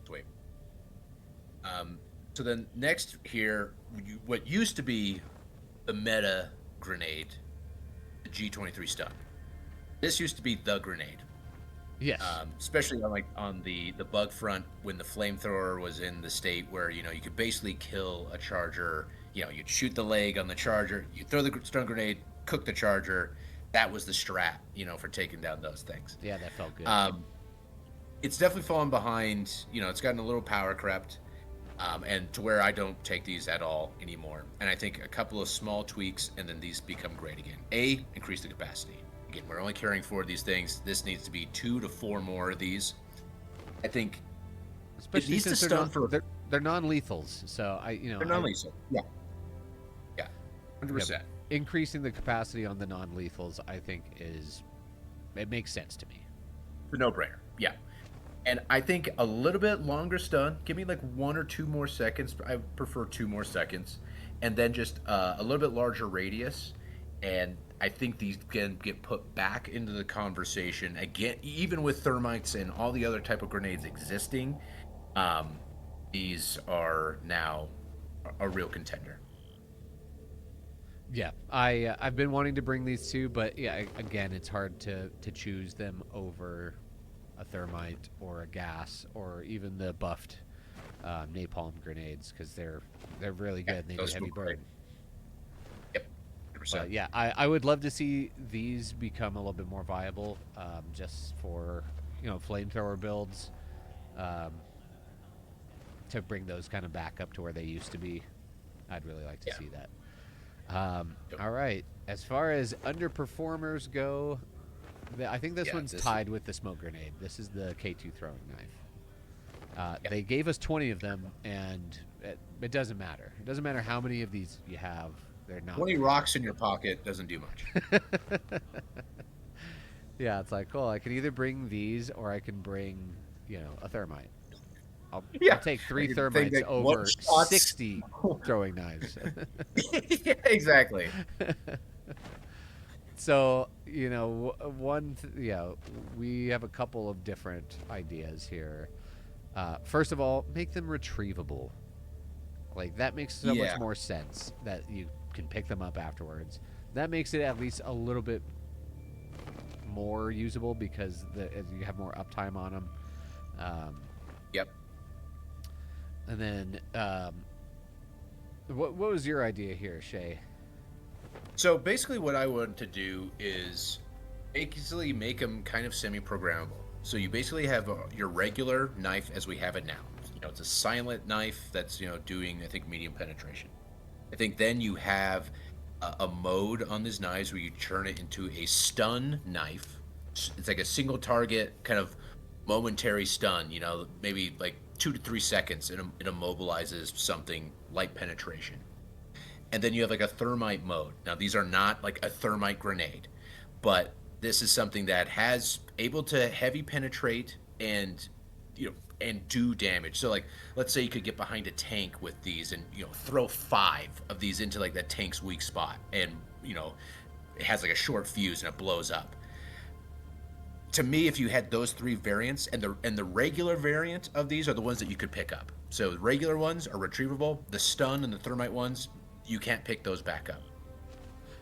Sweet. So then next here, what used to be the meta grenade, the G23 stun. This used to be the grenade. Yes. Especially on the bug front when the flamethrower was in the state where you could basically kill a charger. You'd shoot the leg on the charger, you throw the stun grenade, cook the charger. That was the strat, for taking down those things. Yeah, that felt good. Um, it's definitely fallen behind. It's gotten a little power crept, and to where I don't take these at all anymore. And I think a couple of small tweaks, and then these become great again. Increase the capacity. Again, we're only carrying 4 of these things. This needs to be 2 to 4 more of these. I think it Especially needs to since they're stun not for. they're non-lethals. So They're I not lethal. Yeah, yeah, yeah, 100%. increasing the capacity on the non-lethals, I think it makes sense to me. It's a no-brainer. Yeah. And I think a little bit longer stun. Give me like 1 or 2 more seconds. I prefer 2 more seconds, and then just a little bit larger radius. And I think these can get put back into the conversation again, even with thermites and all the other type of grenades existing. Um, these are now a real contender. Yeah, I've been wanting to bring these two, but yeah, again, it's hard to choose them over a thermite or a gas or even the buffed napalm grenades, because they're really Yeah, good and they do those were heavy great. burn. Yep, 100%. But yeah, I would love to see these become a little bit more viable, just for flamethrower builds, um, to bring those kind of back up to where they used to be. I'd really like to Yeah. see that. Yep. All right, as far as underperformers go, I think this Yeah. one's This. tied with the smoke grenade. This is the K2 throwing knife. Yeah. They gave us 20 of them, and it doesn't matter. It doesn't matter how many of these you have. They're not 20 great. rocks in your pocket doesn't do much. Yeah, it's like, cool. I can either bring these or I can bring, a thermite. I'll Yeah. take I 3 can think thermites like over what shots. 60 throwing knives. Yeah, exactly. So, we have a couple of different ideas here. First of all, make them retrievable. Like, that makes so much Yeah. more sense that you can pick them up afterwards. That makes it at least a little bit more usable because you have more uptime on them. Um, Yep. and then, what was your idea here, Shay? So basically, what I want to do is basically make them kind of semi-programmable. So you basically have your regular knife as we have it now. It's a silent knife that's doing, I think, medium penetration. I think then you have a mode on these knives where you turn it into a stun knife. It's like a single target kind of momentary stun. Maybe like 2 to 3 seconds, and it immobilizes something light penetration. And then you have like a thermite mode. Now these are not like a thermite grenade, but this is something that has able to heavy penetrate and and do damage. So like let's say you could get behind a tank with these and throw 5 of these into like that tank's weak spot, and it has like a short fuse and it blows up. To me, if you had those 3 variants, and the regular variant of these are the ones that you could pick up. So the regular ones are retrievable. The stun and the thermite ones, you can't pick those back up.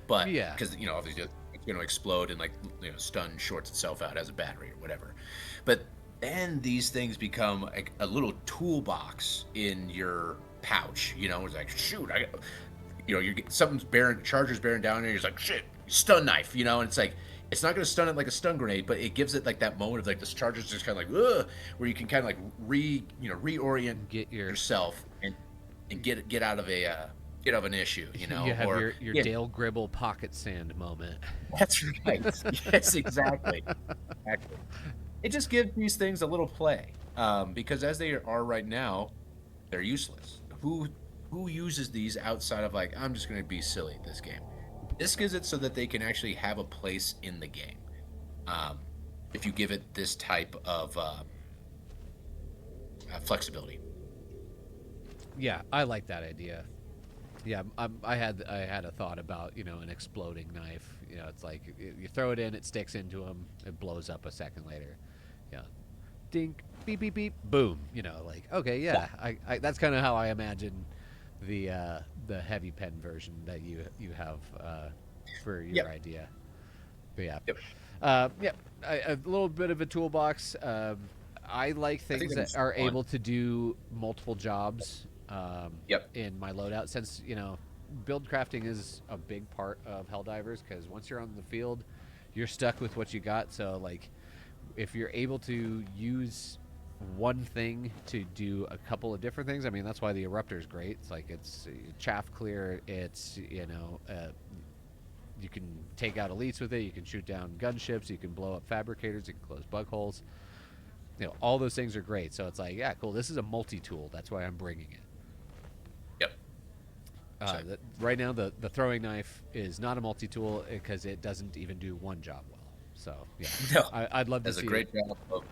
But Yeah. because obviously it's going to explode and like stun shorts itself out as a battery or whatever. But then these things become like a little toolbox in your pouch. It's like, shoot, you're getting something's bearing, charger's bearing down there. You're like, shit, stun knife. And it's like, it's not going to stun it like a stun grenade, but it gives it like that moment of like this charger's just kind of like, ugh, where you can kind of like reorient Get your yourself and get out of an issue. You have Or your yeah, Dale Gribble pocket sand moment. that's right. Yes, exactly. Exactly. It just gives these things a little play, because as they are right now, they're useless. Who uses these outside of like, I'm just going to be silly at this game? This gives it so that they can actually have a place in the game. Um, if you give it this type of flexibility. Yeah, I like that idea. Yeah, I had a thought about an exploding knife. It's like you throw it in, it sticks into him, it blows up a second later. Yeah, dink, beep beep beep, boom. Like okay, yeah, that's kind of how I imagine the heavy pen version that you have for your Yep. idea. But yeah, Yep. yeah, a little bit of a toolbox. I like I think things that that was are fun. able to do multiple jobs Yep. in my loadout, since build crafting is a big part of Helldivers, because once you're on the field, you're stuck with what you got. So like, if you're able to use one thing to do a couple of different things, I mean that's why the eruptor is great. It's like it's chaff clear. It's you can take out elites with it. You can shoot down gunships. You can blow up fabricators. You can close bug holes. All those things are great. So it's like, yeah, cool. This is a multi-tool. That's why I'm bringing it. Yep. So Right now, the throwing knife is not a multi-tool because it doesn't even do one job well. So yeah, no, I'd love to does a see great it. job of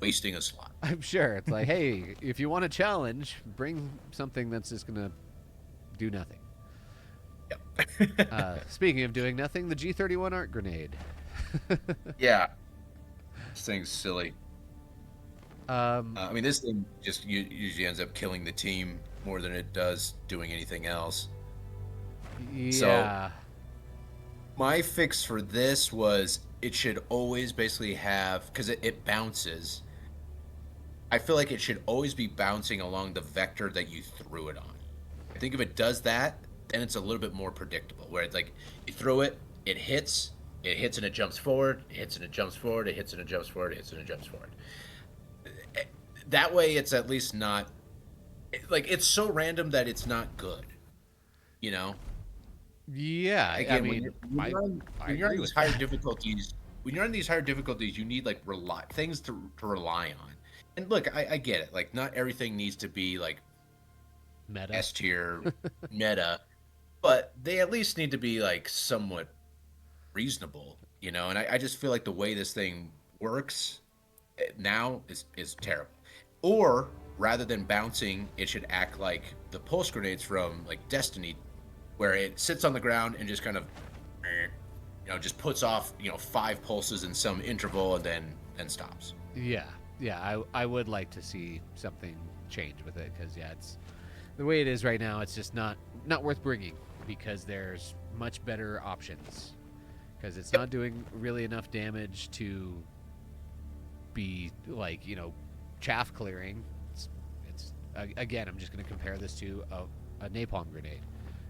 wasting a slot. I'm sure it's like, hey, if you want a challenge, bring something that's just gonna do nothing. Yep. Speaking of doing nothing, the G31 art grenade. Yeah. This thing's silly. um, I mean, this thing just usually ends up killing the team more than it does doing anything else. So yeah, my fix for this was it should always basically have, because it bounces. I feel like it should always be bouncing along the vector that you threw it on. I think if it does that, then it's a little bit more predictable. Where it's like you throw it, it hits and it jumps forward, it hits and it jumps forward, it hits and it jumps forward, it hits and it jumps forward. That way, it's at least not like it's so random that it's not good. You know. yeah. I Again, mean, I when you're on agree these with higher that. difficulties, you need like things to rely on. And look, I get it. Like, not everything needs to be like Meta. S tier meta, but they at least need to be like somewhat reasonable, And I just feel like the way this thing works now is terrible. Or rather than bouncing, it should act like the pulse grenades from like Destiny, where it sits on the ground and just kind of, just puts off 5 pulses in some interval and then stops. Yeah, yeah. I would like to see something change with it, because yeah, it's the way it is right now. It's just not worth bringing, because there's much better options. Because it's Yep. not doing really enough damage to be like chaff clearing. It's again. I'm just going to compare this to a napalm grenade.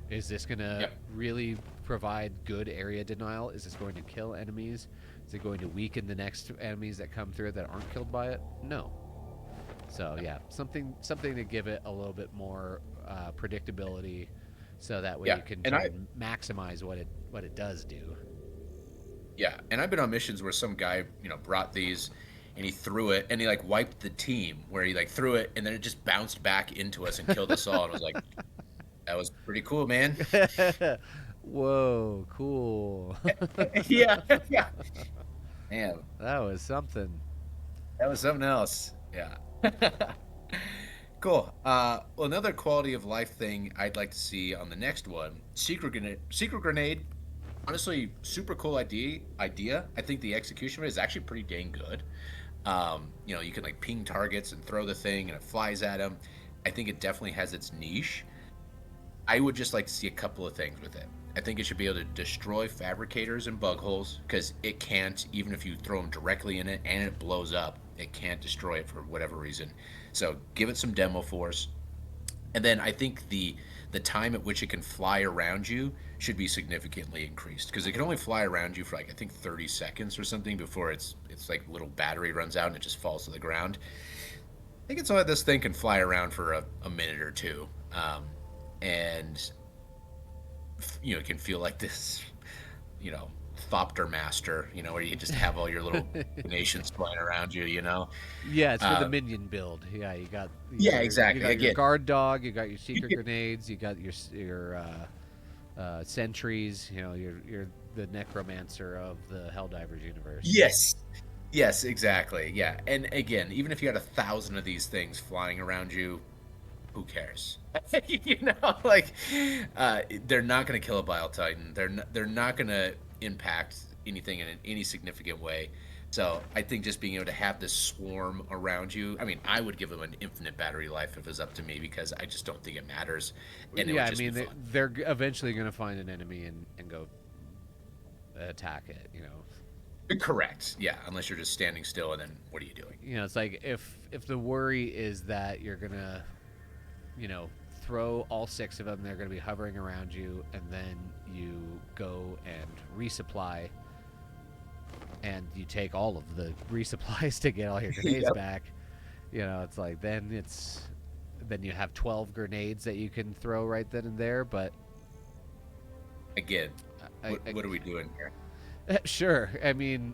Is this going to Yep. really provide good area denial? Is this going to kill enemies? Is it going to weaken the next enemies that come through that aren't killed by it? No. So yeah, something to give it a little bit more predictability, so that way Yeah, you can and try and maximize what it does do. I've been on missions where some guy, brought these and he threw it and he like wiped the team where he like threw it and then it just bounced back into us and killed us all and I was like, that was pretty cool, man. Whoa, cool. Yeah, yeah. Man, That was something. that was something else. Yeah. Cool. Well, another quality of life thing I'd like to see on the next one, secret grenade. Secret grenade. Honestly, super cool idea. I think the execution of it is actually pretty dang good. You can like ping targets and throw the thing and it flies at them. I think it definitely has its niche. I would just like to see a couple of things with it. I think it should be able to destroy fabricators and bug holes because it can't, even if you throw them directly in it and it blows up, it can't destroy it for whatever reason. So give it some demo force. And then I think the time at which it can fly around you should be significantly increased because it can only fly around you for like I think 30 seconds or something before it's like little battery runs out and it just falls to the ground. I think it's only this thing can fly around for a minute or two, and it can feel like this, you know, Thopter Master, where you just have all your little nations flying around you, Yeah, it's for the Uh, minion build. Yeah, yeah, you exactly. got your Again, guard dog, you got your secret grenades, you got your sentries. You're the necromancer of the Helldivers universe. yes, yes, exactly. Yeah, and again, even if you had 1,000 of these things flying around you, who cares? Like they're not going to kill a Bile Titan. They're not going to impact anything in any significant way. So I think just being able to have this swarm around you. I mean, I would give them an infinite battery life if it was up to me because I just don't think it matters, and it Yeah, would I just be mean fun. they're eventually going to find an enemy and go attack it. Correct. Yeah, unless you're just standing still, and then what are you doing? It's like if the worry is that you're gonna you know, throw all six of them. They're going to be hovering around you, and then you go and resupply, and you take all of the resupplies to get all your grenades Yep. back. It's like then you have 12 grenades that you can throw right then and there. But Again, I, what are we doing here? sure, I mean,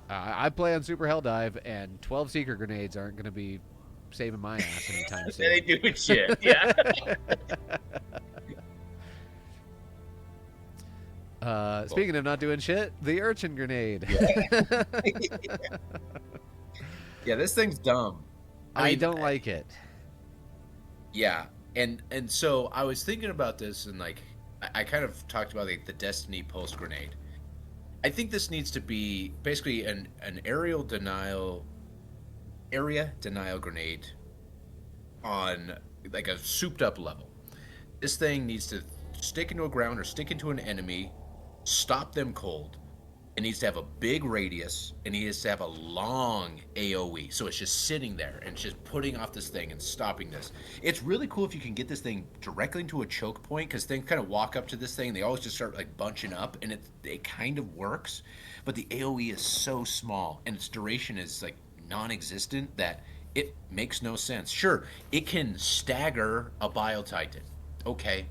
I play on Super Helldive, and 12 secret grenades aren't going to be saving my ass anytime That ain't soon. doing shit. Yeah. Cool. Speaking of not doing shit, the urchin grenade. Yeah, this thing's dumb. I don't like it. Yeah, and so I was thinking about this, and like I kind of talked about like the Destiny pulse grenade. I think this needs to be basically an area denial grenade on like a souped up level. This thing needs to stick into a ground or stick into an enemy, stop them cold. It needs to have a big radius and it needs to have a long AoE. So it's just sitting there and it's just putting off this thing and stopping this. It's really cool if you can get this thing directly into a choke point because things kind of walk up to this thing. They always just start like bunching up and it kind of works. But the AoE is so small and its duration is like non existent that it makes no sense. Sure, it can stagger a Bile Titan. Okay.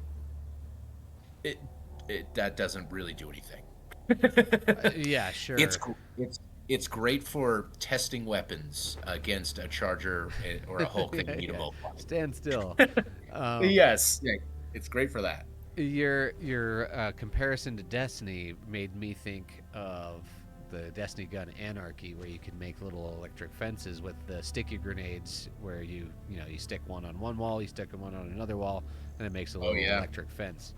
It, that doesn't really do anything. Yeah, It's sure. it's great for testing weapons against a charger or a Hulk that you Yeah, need a yeah. multiply. Stand still. Um, Yes, yeah, it's great for that. your comparison to Destiny made me think of the Destiny gun Anarchy, where you can make little electric fences with the sticky grenades, where you stick one on one wall, you stick one on another wall, and it makes a Oh little yeah, electric fence.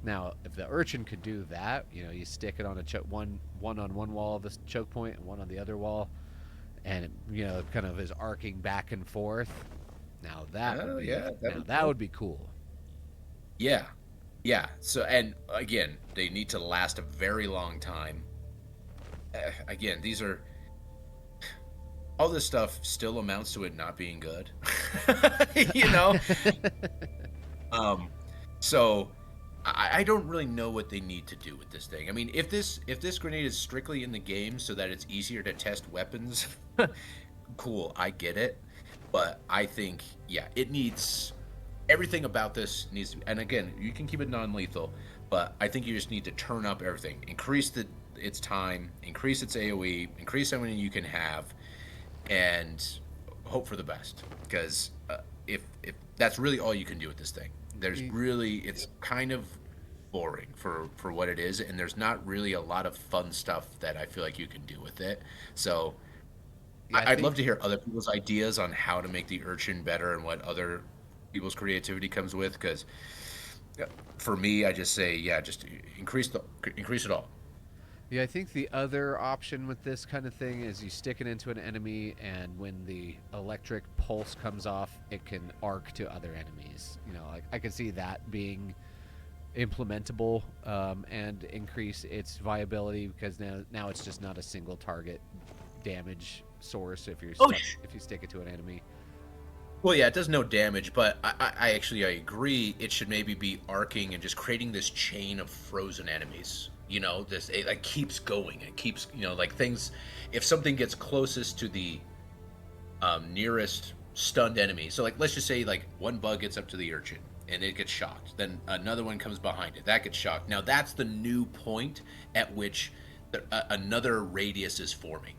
Now, if the urchin could do that, you stick it on one on one wall of the choke point and one on the other wall, and it, kind of is arcing back and forth. Now that would oh be yeah, that'd now be that cool. would be cool. Yeah, yeah. So and again, they need to last a very long time. Again, these are all this stuff still amounts to it not being good. you know. Um, so I don't really know what they need to do with this thing. I mean, if this grenade is strictly in the game so that it's easier to test weapons, cool, I get it. But I think, yeah, it needs everything about this needs to, and again, you can keep it non-lethal, but I think you just need to turn up everything, increase its time, increase its AOE, increase how many you can have, and hope for the best. Because if that's really all you can do with this thing, there's really it's kind of boring for what it is, and there's not really a lot of fun stuff that I feel like you can do with it. So Yeah, I I'd love think to hear other people's ideas on how to make the urchin better and what other people's creativity comes with. Because for me, I just say, yeah, just increase it all. Yeah, I think the other option with this kind of thing is you stick it into an enemy, and when the electric pulse comes off, it can arc to other enemies. You know, like I can see that being implementable and increase its viability because now it's just not a single target damage source if Oh, if you stick it to an enemy. well, yeah, it does no damage, but I actually I agree. It should maybe be arcing and just creating this chain of frozen enemies. You know, this it like keeps going. It keeps like things. If something gets closest to the nearest stunned enemy, so like let's just say like one bug gets up to the urchin and it gets shocked, then another one comes behind it that gets shocked. Now that's the new point at which another radius is forming.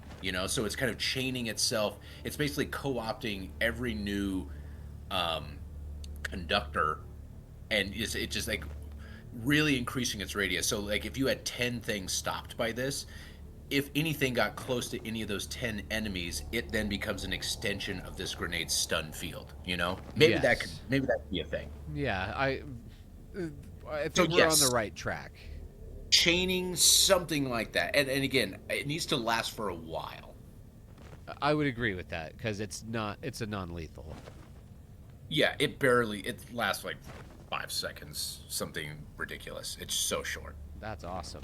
So it's kind of chaining itself. It's basically co-opting every new um, conductor, and it just like really increasing its radius. So like if you had 10 things stopped by this, if anything got close to any of those 10 enemies, it then becomes an extension of this grenade's stun field. Yes. Maybe that could be a thing. Yeah, I So think we're on the yes, right track. chaining something like that, and again, it needs to last for a while. I would agree with that because it's a non-lethal. Yeah, it lasts like 5 seconds, something ridiculous. It's so short. That's awesome.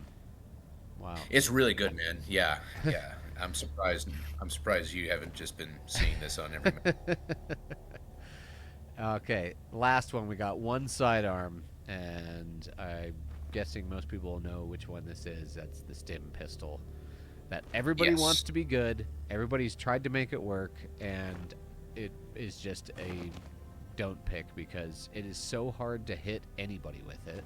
Wow. It's really good, man. Yeah, yeah. I'm surprised. I'm surprised you haven't just been seeing this on every. Okay, last one. We got one sidearm, and I'm guessing most people know which one this is. That's the stim pistol. That everybody wants Yes. to be good. Everybody's tried to make it work, and it is just a don't pick because it is so hard to hit anybody with it.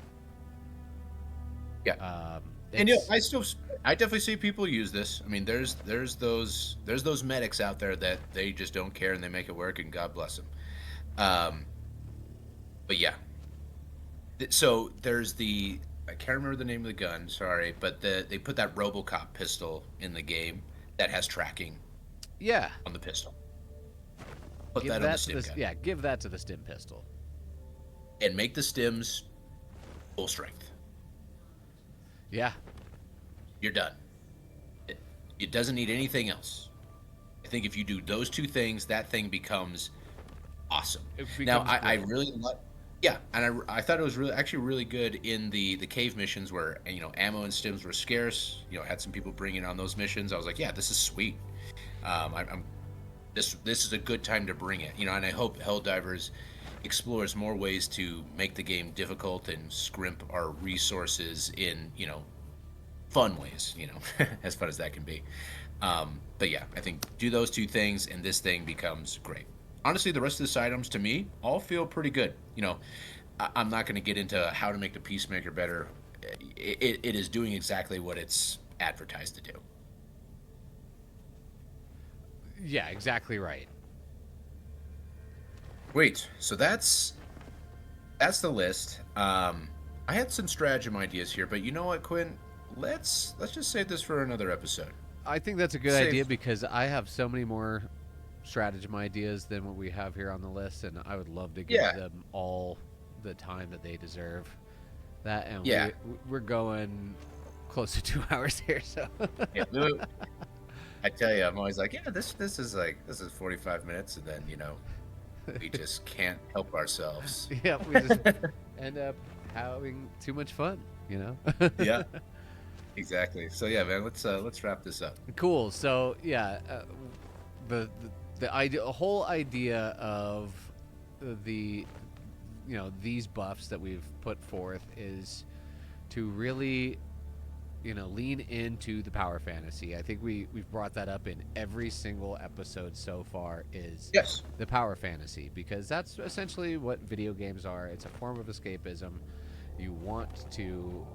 Yeah. Um, And it's I definitely see people use this. I mean, there's those medics out there that they just don't care and they make it work, and God bless them. Um, but yeah, so there's I can't remember the name of the gun. Sorry, but they put that RoboCop pistol in the game that has tracking yeah. on the pistol. Put Give that on the that to stim the gun yeah. Give that to the stim pistol. and make the stims full strength. Yeah. You're done. It, it doesn't need anything else. I think if you do those two things, that thing becomes awesome. It Now, becomes I great. really like, yeah, and I thought it was actually really good in the cave missions where ammo and stims were scarce. Had some people bring in on those missions. I was like, yeah, this is sweet. I'm this is a good time to bring it. And I hope Helldivers explores more ways to make the game difficult and scrimp our resources in fun ways. As fun as that can be. But yeah, I think do those two things and this thing becomes great. Honestly, the rest of the items to me all feel pretty good. I'm not going to get into how to make the Peacemaker better. It is doing exactly what it's advertised to do. Yeah, exactly right. Wait, so that's the list. I had some stratagem ideas here, but you know what, Quinn? Let's just save this for another episode. I think that's a good Save. idea because I have so many more stratagem ideas than what we have here on the list, and I would love to give Yeah, them all the time that they deserve. That and yeah, we're going close to 2 hours here, so yeah. I tell you, I'm always like, yeah, this is 45 minutes, and then we just can't help ourselves. yeah, we just end up having too much fun, you know. Yeah, exactly. So yeah, man, let's wrap this up. Cool. So yeah, the idea, whole idea of the these buffs that we've put forth is to really lean into the power fantasy. I think we've brought that up in every single episode so far, is Yes. the power fantasy, because that's essentially what video games are. It's a form of escapism. You want to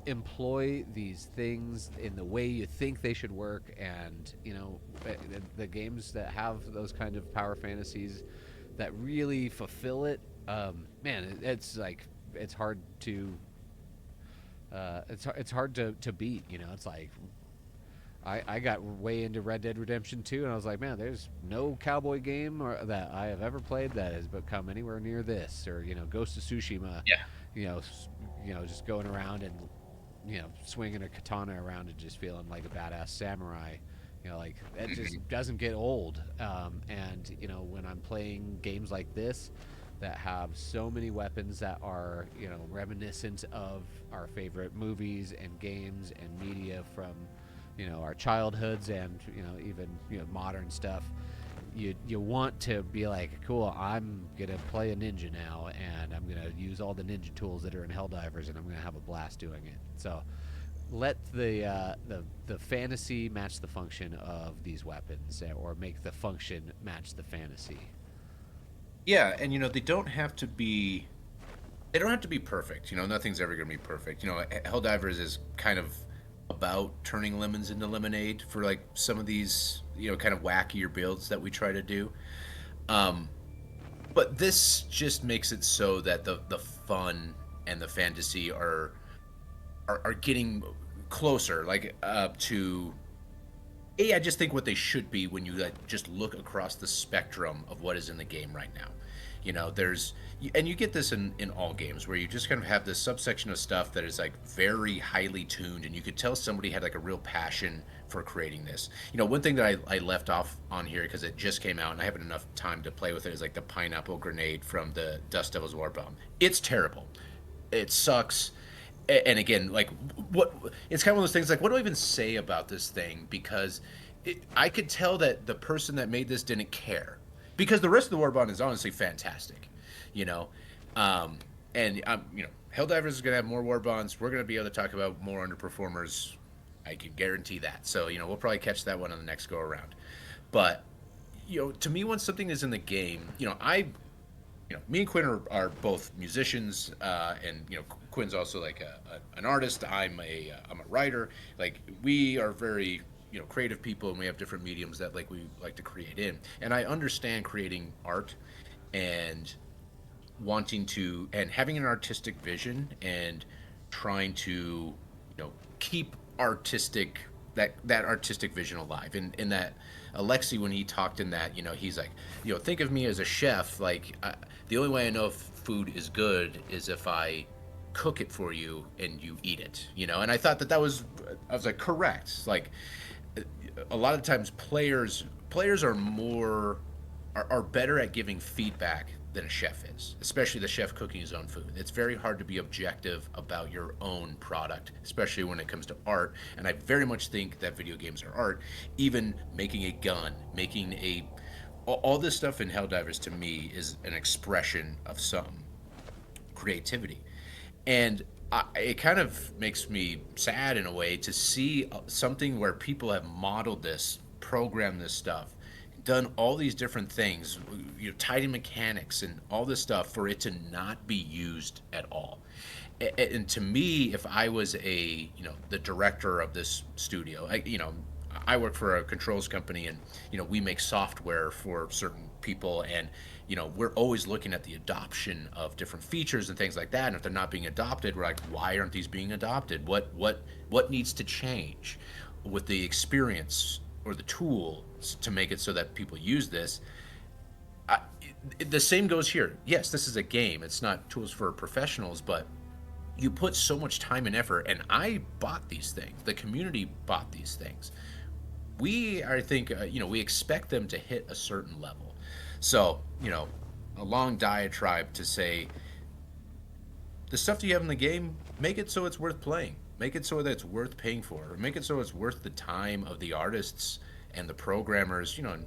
employ these things in the way you think they should work, and the games that have those kind of power fantasies that really fulfill it, man, it's like it's hard to it's hard to beat. It's like I got way into Red Dead Redemption 2, and I was like, man, there's no cowboy game that I have ever played that has become anywhere near this. Or Ghost of Tsushima, Yeah. just going around and swinging a katana around and just feeling like a badass samurai. Like that just doesn't get old. And when I'm playing games like this that have so many weapons that are reminiscent of our favorite movies and games and media from our childhoods, and even modern stuff, you want to be like, cool, I'm gonna play a ninja now, and I'm gonna use all the ninja tools that are in Helldivers, and I'm gonna have a blast doing it. So let the fantasy match the function of these weapons, or make the function match the fantasy. Yeah, and they don't have to be. They don't have to be perfect. Nothing's ever going to be perfect. Helldivers is kind of about turning lemons into lemonade for like some of these kind of wackier builds that we try to do. But this just makes it so that the fun and the fantasy are getting closer, like to. I just think what they should be when you like just look across the spectrum of what is in the game right now. There's, and you get this in all games where you just kind of have this subsection of stuff that is like very highly tuned, and you could tell somebody had like a real passion for creating this. One thing that I left off on here because it just came out and I haven't enough time to play with it is like the pineapple grenade from the Dust Devils War Bomb. It's terrible. It sucks. And again, like what it's kind of one of those things like, what do I even say about this thing? Because I could tell that the person that made this didn't care, because the rest of the Warbond is honestly fantastic, and Helldivers is gonna have more Warbonds. We're gonna be able to talk about more underperformers. I can guarantee that. So we'll probably catch that one on the next go around. But to me, when something is in the game, me and Quinn are both musicians, and Quinn's also like an artist. I'm a writer. Like, we are very creative people, and we have different mediums that like we like to create in. And I understand creating art and wanting to and having an artistic vision and trying to keep that artistic vision alive. And that Alexi, when he talked in that, he's like, think of me as a chef. Like, the only way I know if food is good is if I cook it for you and you eat it. And I thought I was like, correct. Like, a lot of times players are better at giving feedback than a chef is, especially the chef cooking his own food. It's very hard to be objective about your own product, especially when it comes to art. And I very much think that video games are art. Even making a gun, all this stuff in Helldivers to me is an expression of some creativity. And it kind of makes me sad in a way to see something where people have modeled this, programmed this stuff, done all these different things, tidy mechanics and all this stuff, for it to not be used at all. And to me, if I was the director of this studio, I work for a controls company, and we make software for certain people, and we're always looking at the adoption of different features and things like that. And if they're not being adopted, we're like, why aren't these being adopted? What needs to change with the experience or the tool to make it so that people use this? The same goes here. Yes, this is a game. It's not tools for professionals, but you put so much time and effort, and I bought these things. The community bought these things. I think, we expect them to hit a certain level. So, a long diatribe to say, the stuff that you have in the game, make it so it's worth playing. Make it so that it's worth paying for. Or make it so it's worth the time of the artists and the programmers. And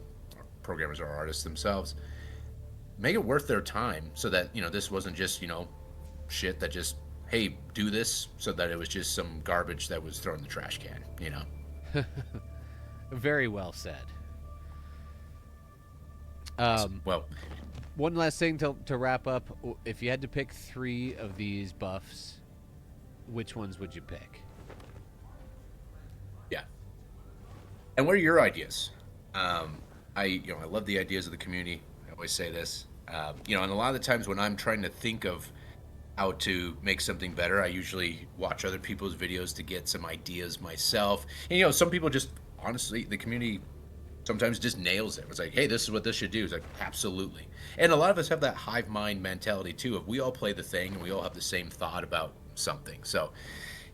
programmers are artists themselves. make it worth their time, so that this wasn't just shit that just, hey, do this, so that it was just some garbage that was thrown in the trash can. Very well said. Awesome. Well, One last thing to wrap up. If you had to pick 3 of these buffs, which ones would you pick? yeah. And what are your ideas? I love the ideas of the community. I always say this. And a lot of the times when I'm trying to think of how to make something better, I usually watch other people's videos to get some ideas myself. And some people just, honestly, the community sometimes just nails it. It's like, hey, this is what this should do. It's like, absolutely. And a lot of us have that hive mind mentality too. If we all play the thing and we all have the same thought about something. So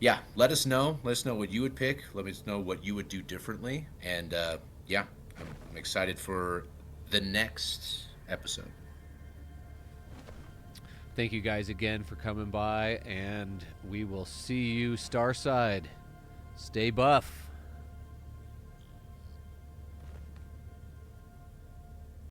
yeah, let us know. Let us know what you would pick. Let us know what you would do differently. And yeah, I'm excited for the next episode. Thank you guys again for coming by, and we will see you Starside. Stay buff.